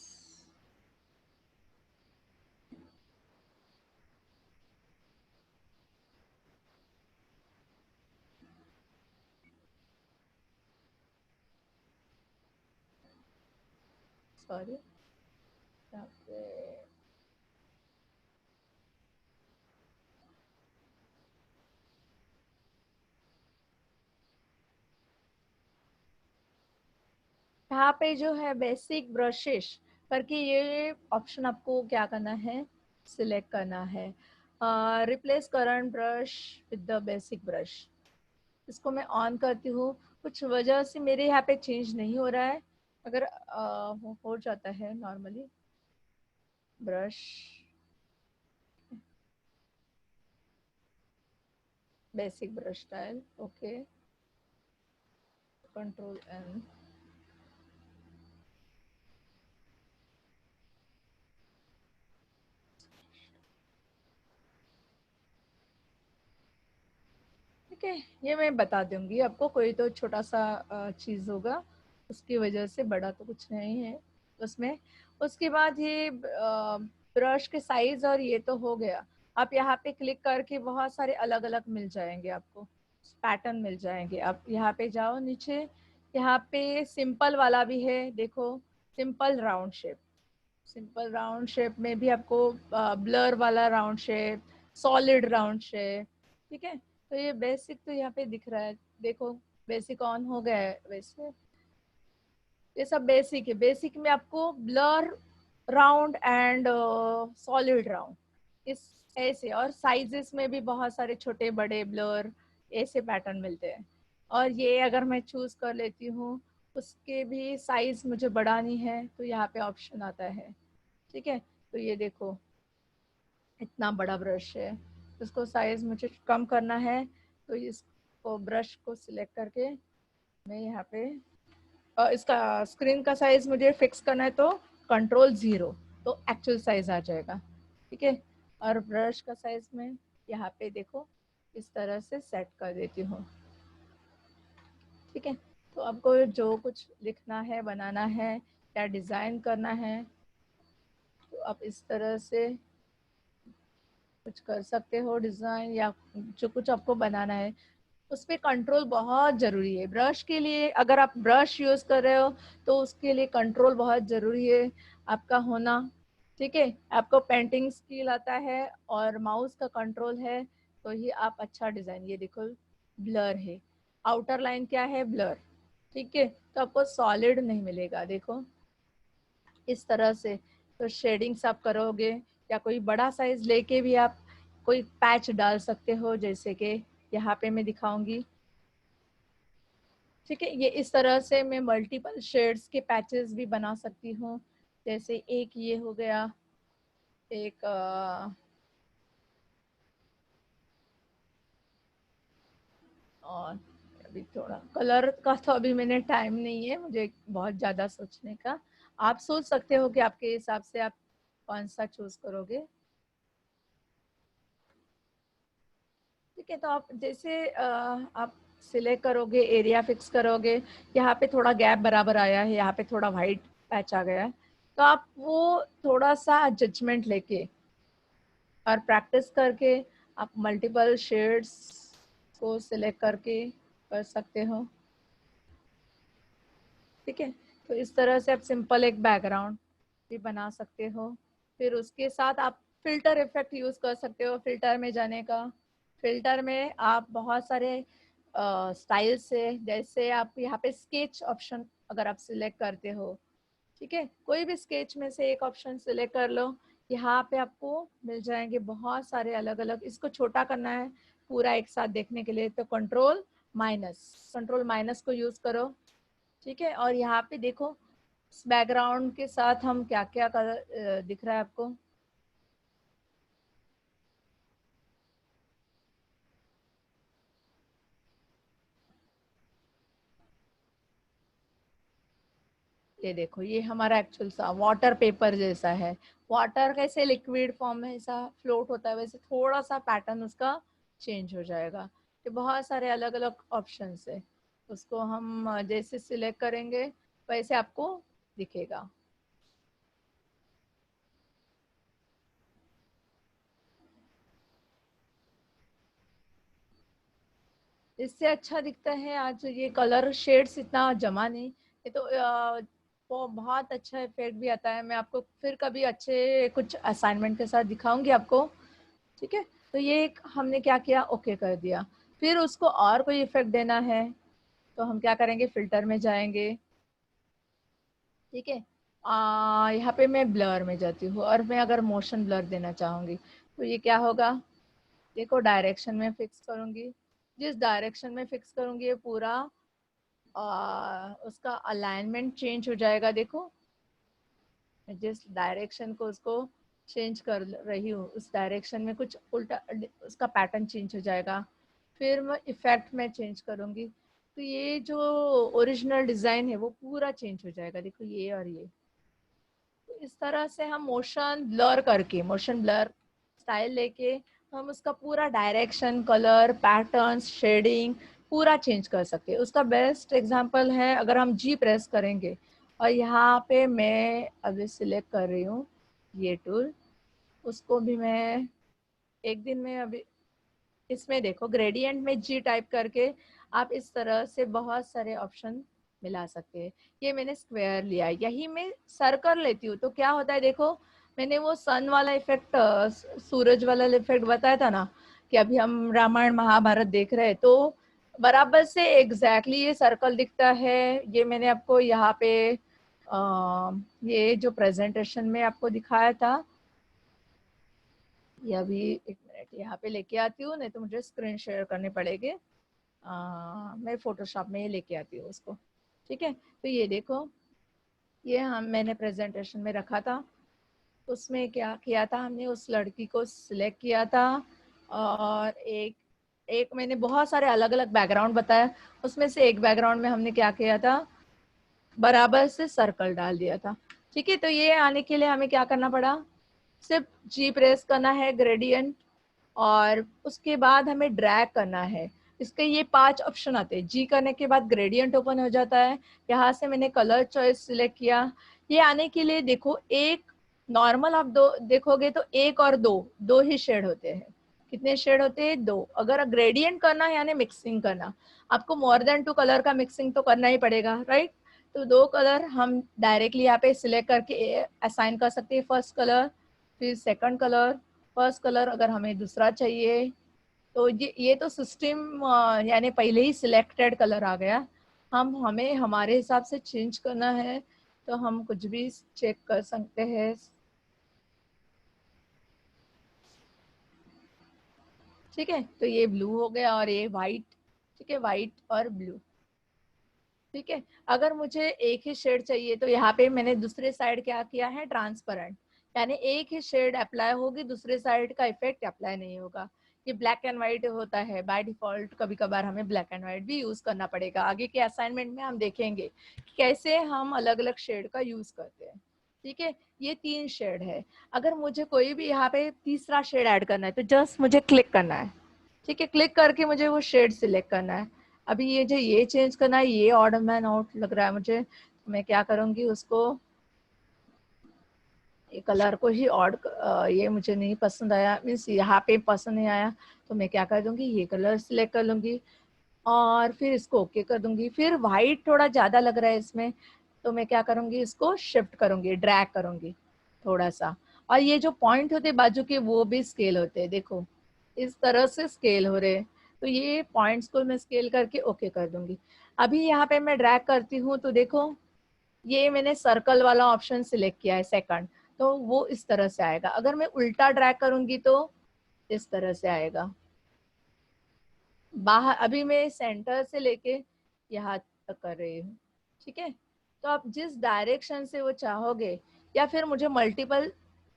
सॉरी, यहाँ पे यहाँ पे जो है बेसिक ब्रशेस करके ये ऑप्शन आपको क्या करना है? सिलेक्ट करना है। Replace current brush with the basic brush, इसको मैं ऑन करती हूँ। कुछ वजह से मेरे यहाँ पे चेंज नहीं हो रहा है। अगर हो जाता है normally brush, basic brush style, okay, control N. ठीक है, ये मैं बता दूंगी आपको, कोई तो छोटा सा चीज होगा, उसकी वजह से, बड़ा तो कुछ नहीं है उसमें। उसके बाद ये ब्रश के साइज और ये तो हो गया। आप यहाँ पे क्लिक करके बहुत सारे अलग अलग मिल जाएंगे आपको, पैटर्न मिल जाएंगे। आप यहाँ पे जाओ नीचे, यहाँ पे सिंपल वाला भी है देखो, simple round shape. Simple round shape में भी आपको ब्लर वाला round shape, solid round shape. ठीक है, तो ये बेसिक तो यहाँ पे दिख रहा है देखो, बेसिक ऑन हो गया है। वैसे ये सब बेसिक है। बेसिक में आपको blur round and solid round इस ऐसे, और साइजेस में भी बहुत सारे छोटे बड़े ब्लर ऐसे पैटर्न मिलते हैं। और ये अगर मैं चूज कर लेती हूँ उसके भी साइज मुझे बढ़ानी है तो यहाँ पे ऑप्शन आता है। ठीक है, तो ये देखो इतना बड़ा ब्रश है, इसको साइज मुझे कम करना है। तो इसको ब्रश को सिलेक्ट करके मैं यहाँ पे इसका स्क्रीन का साइज मुझे फिक्स करना है तो कंट्रोल 0, तो एक्चुअल साइज आ जाएगा। ठीक है, और ब्रश का साइज में यहाँ पे देखो इस तरह से सेट कर देती हूँ। ठीक है, तो आपको जो कुछ लिखना है, बनाना है या डिजाइन करना है तो आप इस तरह से कुछ कर सकते हो डिज़ाइन या जो कुछ आपको बनाना है, उस पे कंट्रोल बहुत ज़रूरी है। ब्रश के लिए अगर आप ब्रश यूज़ कर रहे हो तो उसके लिए कंट्रोल बहुत ज़रूरी है आपका होना, ठीक है। आपको पेंटिंग स्किल आता है और माउस का कंट्रोल है तो ही आप अच्छा डिज़ाइन, ये देखो ब्लर है, आउटर लाइन क्या है, ब्लर, ठीक है। तो आपको सॉलिड नहीं मिलेगा, देखो इस तरह से। तो शेडिंग्स आप करोगे या कोई बड़ा साइज लेके भी आप कोई पैच डाल सकते हो, जैसे कि यहाँ पे मैं दिखाऊंगी, ठीक है। ये इस तरह से मैं मल्टीपल शेड्स के पैचेस भी बना सकती हूँ। जैसे एक ये हो गया, एक और अभी थोड़ा कलर का तो अभी मैंने टाइम नहीं है मुझे बहुत ज़्यादा सोचने का। आप सोच सकते हो कि आपके हिसाब से आप कौन सा चूज करोगे, ठीक है। तो आप जैसे आप सिलेक्ट करोगे, एरिया फिक्स करोगे, यहाँ पे थोड़ा गैप बराबर आया है, यहाँ पे थोड़ा वाइट पैच आ गया है, तो आप वो थोड़ा सा जजमेंट लेके और प्रैक्टिस करके आप मल्टीपल शेड्स को सिलेक्ट करके कर सकते हो, ठीक है। तो इस तरह से आप सिंपल एक बैकग्राउंड भी बना सकते हो। फिर उसके साथ आप फिल्टर इफेक्ट यूज कर सकते हो। फिल्टर में जाने का, फिल्टर में आप बहुत सारे स्टाइल से, जैसे आप यहाँ पे स्केच ऑप्शन अगर आप सिलेक्ट करते हो, ठीक है, कोई भी स्केच में से एक ऑप्शन सिलेक्ट कर लो, यहाँ पे आपको मिल जाएंगे बहुत सारे अलग अलग। इसको छोटा करना है पूरा एक साथ देखने के लिए तो कंट्रोल माइनस को यूज करो, ठीक है। और यहाँ पे देखो इस बैकग्राउंड के साथ हम क्या क्या कलर दिख रहा है आपको, ये देखो ये हमारा एक्चुअल सा वाटर पेपर जैसा है। वाटर कैसे लिक्विड फॉर्म में ऐसा फ्लोट होता है, वैसे थोड़ा सा पैटर्न उसका चेंज हो जाएगा। ये बहुत सारे अलग अलग ऑप्शन है, उसको हम जैसे सिलेक्ट करेंगे वैसे आपको दिखेगा। इससे अच्छा दिखता है आज ये कलर शेड्स इतना जमा नहीं, ये तो वो बहुत अच्छा इफेक्ट भी आता है। मैं आपको फिर कभी अच्छे कुछ असाइनमेंट के साथ दिखाऊंगी आपको, ठीक है। तो ये एक हमने क्या किया, ओके कर दिया। फिर उसको और कोई इफेक्ट देना है तो हम क्या करेंगे, फिल्टर में जाएंगे, ठीक है। यहाँ पे मैं ब्लर में जाती हूँ और मैं अगर मोशन ब्लर देना चाहूंगी तो ये क्या होगा, देखो डायरेक्शन में फिक्स करूंगी, जिस डायरेक्शन में फिक्स करूंगी ये पूरा उसका अलाइनमेंट चेंज हो जाएगा। देखो मैं जिस डायरेक्शन को उसको चेंज कर रही हूँ उस डायरेक्शन में कुछ उल्टा उसका पैटर्न चेंज हो जाएगा। फिर मैं इफेक्ट में चेंज करूँगी तो ये जो ओरिजिनल डिज़ाइन है वो पूरा चेंज हो जाएगा। देखो ये और ये, तो इस तरह से हम मोशन ब्लर करके, मोशन ब्लर स्टाइल लेके हम उसका पूरा डायरेक्शन, कलर, पैटर्न्स, शेडिंग पूरा चेंज कर सकते हैं। उसका बेस्ट एग्जांपल है अगर हम जी प्रेस करेंगे और यहाँ पे मैं अभी सिलेक्ट कर रही हूँ ये टूल, उसको भी मैं एक दिन में अभी इसमें देखो ग्रेडियंट में जी टाइप करके आप इस तरह से बहुत सारे ऑप्शन मिला सकते हैं। ये मैंने स्क्वायर लिया, यही मैं सर्कल लेती हूँ तो क्या होता है, देखो मैंने वो सन वाला इफेक्ट, सूरज वाला इफेक्ट बताया था ना कि अभी हम रामायण महाभारत देख रहे हैं तो बराबर से एग्जैक्टली ये सर्कल दिखता है। ये मैंने आपको यहाँ पे ये जो प्रेजेंटेशन में आपको दिखाया था, ये अभी एक मिनट यहाँ पे लेके आती हूँ, नहीं तो मुझे स्क्रीन शेयर करने पड़ेंगे। मैं फोटोशॉप में ही लेके आती हूँ उसको, ठीक है। तो ये देखो ये हम मैंने प्रेजेंटेशन में रखा था, उसमें क्या किया था हमने, उस लड़की को सिलेक्ट किया था और एक एक मैंने बहुत सारे अलग अलग बैकग्राउंड बताया, उसमें से एक बैकग्राउंड में हमने क्या किया था, बराबर से सर्कल डाल दिया था, ठीक है। तो ये आने के लिए हमें क्या करना पड़ा, सिर्फ जी प्रेस करना है, ग्रेडियंट, और उसके बाद हमें ड्रैग करना है। इसके ये 5 ऑप्शन आते हैं, जी करने के बाद ग्रेडियंट ओपन हो जाता है। यहाँ से मैंने कलर चॉइस सिलेक्ट किया। ये आने के लिए देखो एक नॉर्मल आप दो देखोगे तो एक और दो ही शेड होते हैं। कितने शेड होते हैं? दो। अगर ग्रेडियंट करना है यानी मिक्सिंग करना, आपको मोर देन 2 कलर का मिक्सिंग तो करना ही पड़ेगा, राइट? तो 2 कलर हम डायरेक्टली यहाँ पे सिलेक्ट करके असाइन कर सकते हैं। फर्स्ट कलर, फिर सेकंड कलर, फर्स्ट कलर अगर हमें दूसरा चाहिए तो ये तो सिस्टम यानी पहले ही सिलेक्टेड कलर आ गया। हमें हमारे हिसाब से चेंज करना है तो हम कुछ भी चेक कर सकते हैं। ठीक है, तो ये ब्लू हो गया और ये वाइट। ठीक है, वाइट और ब्लू। ठीक है, अगर मुझे एक ही शेड चाहिए तो यहाँ पे मैंने दूसरे साइड क्या किया है, ट्रांसपेरेंट, यानी एक ही शेड अप्लाई होगी, दूसरे साइड का इफेक्ट अप्लाई नहीं होगा। ये ब्लैक एंड व्हाइट होता है बाय डिफॉल्ट, कभी कभार हमें ब्लैक एंड व्हाइट भी यूज करना पड़ेगा। आगे के असाइनमेंट में हम देखेंगे कि कैसे हम अलग अलग शेड का यूज करते हैं। ठीक है, ये 3 शेड है। अगर मुझे कोई भी यहाँ पे तीसरा शेड ऐड करना है तो जस्ट मुझे क्लिक करना है। ठीक है, क्लिक करके मुझे वो शेड सिलेक्ट करना है। अभी ये जो ये चेंज करना है, ये ऑर्डर मैन आउट लग रहा है मुझे, तो मैं क्या करूंगी, उसको ये कलर को ही ऑड, ये मुझे नहीं पसंद आया, मीन्स यहाँ पे पसंद नहीं आया, तो मैं क्या कर दूंगी, ये कलर सिलेक्ट कर लूंगी और फिर इसको ओके कर दूंगी। फिर वाइट थोड़ा ज़्यादा लग रहा है इसमें, तो मैं क्या करूंगी, इसको शिफ्ट करूंगी, ड्रैग करूंगी थोड़ा सा। और ये जो पॉइंट होते बाजू के वो भी स्केल होते हैं, देखो इस तरह से स्केल हो रहे हैं। तो ये पॉइंट्स को मैं स्केल करके ओके कर दूंगी। अभी यहाँ पे मैं ड्रैग करती हूँ तो देखो ये मैंने सर्कल वाला ऑप्शन सिलेक्ट किया है सेकंड, तो वो इस तरह से आएगा। अगर मैं उल्टा ड्रैग करूंगी तो इस तरह से आएगा बाहर। अभी मैं सेंटर से लेके यहाँ तक कर रही हूँ। ठीक है, तो आप जिस डायरेक्शन से वो चाहोगे, या फिर मुझे मल्टीपल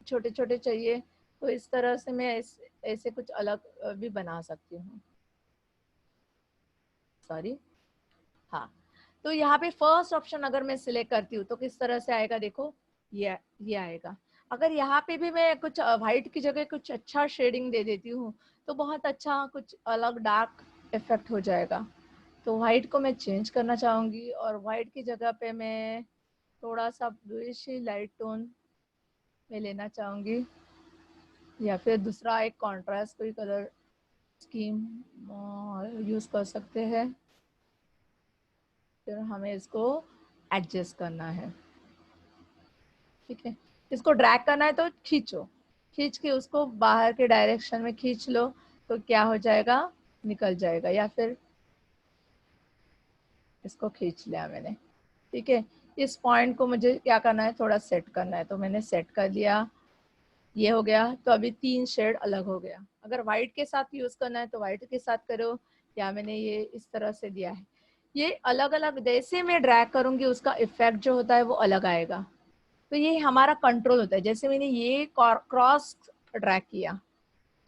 छोटे छोटे चाहिए तो इस तरह से मैं ऐसे कुछ अलग भी बना सकती हूँ। सॉरी, हाँ। तो यहाँ पे फर्स्ट ऑप्शन अगर मैं सिलेक्ट करती हूँ तो किस तरह से आएगा, देखो ये आएगा। अगर यहाँ पे भी मैं कुछ व्हाइट की जगह कुछ अच्छा शेडिंग दे देती हूँ तो बहुत अच्छा कुछ अलग डार्क इफेक्ट हो जाएगा। तो व्हाइट को मैं चेंज करना चाहूँगी और व्हाइट की जगह पे मैं थोड़ा सा ब्लूइश लाइट टोन में लेना चाहूँगी, या फिर दूसरा एक कॉन्ट्रास्ट कोई कलर स्कीम यूज़ कर सकते हैं। फिर हमें इसको एडजस्ट करना है। ठीक है, इसको ड्रैग करना है तो खींचो, खींच के उसको बाहर के डायरेक्शन में खींच लो तो क्या हो जाएगा, निकल जाएगा। या फिर इसको खींच लिया मैंने। ठीक है, इस पॉइंट को मुझे क्या करना है, थोड़ा सेट करना है, तो मैंने सेट कर दिया, ये हो गया। तो अभी 3 शेड अलग हो गया। अगर व्हाइट के साथ यूज करना है तो व्हाइट के साथ करो, या मैंने ये इस तरह से दिया है। ये अलग अलग जैसे मैं ड्रैग करूंगी उसका इफेक्ट जो होता है वो अलग आएगा। तो ये हमारा कंट्रोल होता है। जैसे मैंने ये क्रॉस ड्रैग किया,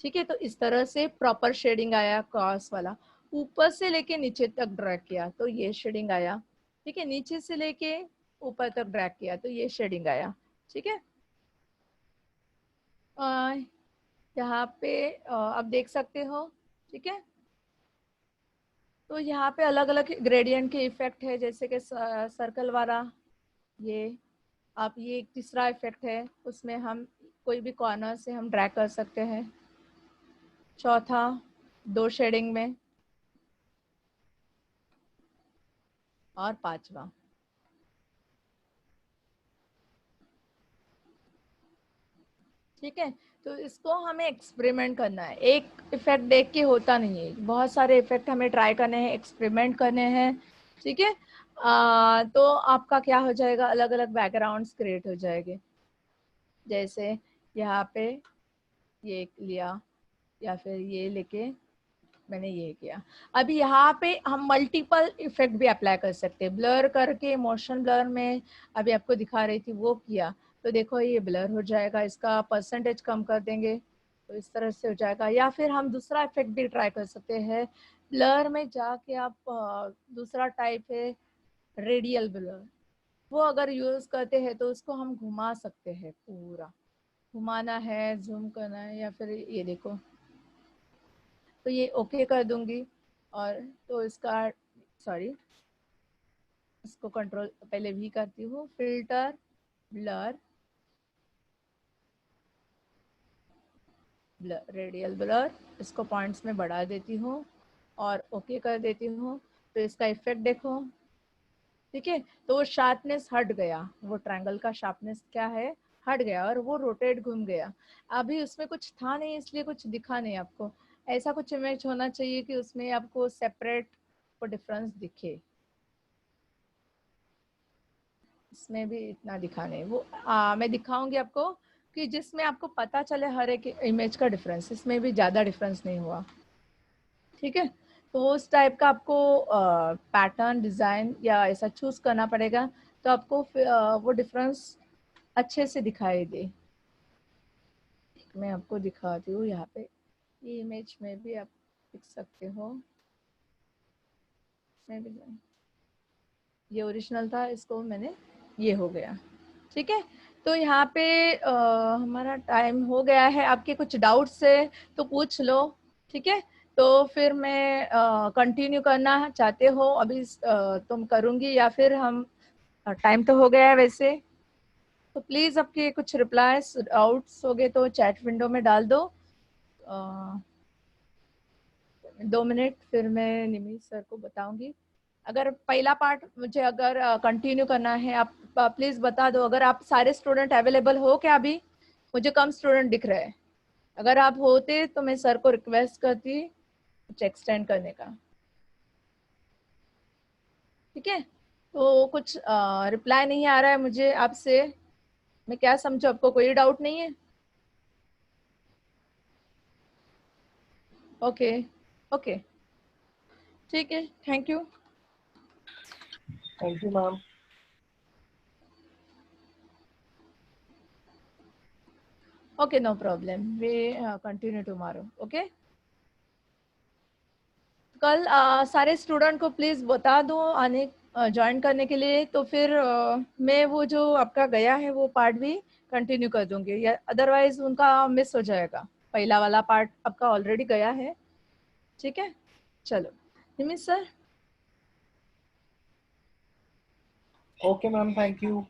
ठीक है, तो इस तरह से प्रॉपर शेडिंग आया क्रॉस वाला। ऊपर से लेके नीचे तक ड्रैग किया तो ये शेडिंग आया। ठीक है, नीचे से लेके ऊपर तक ड्रैग किया तो ये शेडिंग आया। ठीक है, यहाँ पे आप देख सकते हो। ठीक है, तो यहाँ पे अलग अलग ग्रेडियंट के इफेक्ट है, जैसे कि सर्कल वाला, ये आप ये एक तीसरा इफेक्ट है, उसमें हम कोई भी कॉर्नर से हम ड्रैग कर सकते हैं। चौथा 2 शेडिंग में, और पांचवा। ठीक है, तो इसको हमें एक्सपेरिमेंट करना है। एक इफेक्ट देख के होता नहीं है, बहुत सारे इफेक्ट हमें ट्राई करने हैं, एक्सपेरिमेंट करने हैं। ठीक है, तो आपका क्या हो जाएगा, अलग अलग बैकग्राउंड्स क्रिएट हो जाएंगे। जैसे यहाँ पे ये लिया, या फिर ये लेके मैंने ये किया। अभी यहाँ पे हम मल्टीपल इफेक्ट भी अप्लाई कर सकते हैं। ब्लर करके मोशन ब्लर में अभी आपको दिखा रही थी वो किया, तो देखो ये ब्लर हो जाएगा, इसका परसेंटेज कम कर देंगे तो इस तरह से हो जाएगा। या फिर हम दूसरा इफेक्ट भी ट्राई कर सकते हैं। ब्लर में जाके आप दूसरा टाइप है रेडियल ब्लर, वो अगर यूज करते हैं तो उसको हम घुमा सकते हैं, पूरा घुमाना है, जूम करना है, या फिर ये देखो, तो ये ओके कर दूंगी। और तो इसका, सॉरी, इसको कंट्रोल पहले भी करती हूँ, filter, blur, blur, radial blur, इसको पॉइंट्स में बढ़ा देती हूँ और ओके कर देती हूँ। तो इसका इफेक्ट देखो, ठीक है। तो वो शार्पनेस हट गया, वो ट्रायंगल का शार्पनेस क्या है, हट गया और वो रोटेट घूम गया। अभी उसमें कुछ था नहीं इसलिए कुछ दिखा नहीं आपको। ऐसा कुछ इमेज होना चाहिए कि उसमें आपको सेपरेट को डिफरेंस दिखे। इसमें भी इतना दिखा नहीं, वो मैं दिखाऊंगी आपको कि जिसमें आपको पता चले हर एक इमेज का डिफरेंस। इसमें भी ज़्यादा डिफरेंस नहीं हुआ, ठीक है। तो उस टाइप का आपको पैटर्न डिज़ाइन या ऐसा चूज करना पड़ेगा, तो आपको वो डिफरेंस अच्छे से दिखाई दे। मैं आपको दिखाती हूँ यहाँ पे, ये इमेज में भी आप देख सकते हो। मैं भी, ये ओरिजिनल था, इसको मैंने, ये हो गया, ठीक है। तो यहाँ पे हमारा टाइम हो गया है। आपके कुछ डाउट्स है तो पूछ लो, ठीक है। तो फिर मैं कंटिन्यू करना चाहते हो अभी तुम करूँगी या फिर हम, टाइम तो हो गया है वैसे। तो प्लीज़ आपके कुछ रिप्लाईज डाउट्स हो गए तो चैट विंडो में डाल दो। 2 मिनट फिर मैं निमी सर को बताऊंगी। अगर पहला पार्ट मुझे अगर कंटिन्यू करना है, आप प्लीज़ बता दो। अगर आप सारे स्टूडेंट अवेलेबल हो क्या अभी? मुझे कम स्टूडेंट दिख रहे हैं। अगर आप होते तो मैं सर को रिक्वेस्ट करती कुछ एक्सटेंड करने का, ठीक है। तो कुछ रिप्लाई नहीं आ रहा है मुझे आपसे, मैं क्या समझूं? आपको कोई डाउट नहीं है? ओके, ओके, ठीक है, thank you. Thank you, ma'am. Okay, no problem. We continue tomorrow. Okay. कल सारे स्टूडेंट को प्लीज़ बता दो आने ज्वाइन करने के लिए। तो फिर मैं वो जो आपका गया है वो पार्ट भी कंटिन्यू कर दूंगी, या अदरवाइज उनका मिस हो जाएगा। पहला वाला पार्ट आपका ऑलरेडी गया है, ठीक है। चलो निमित sir. Okay, ma'am. Thank you.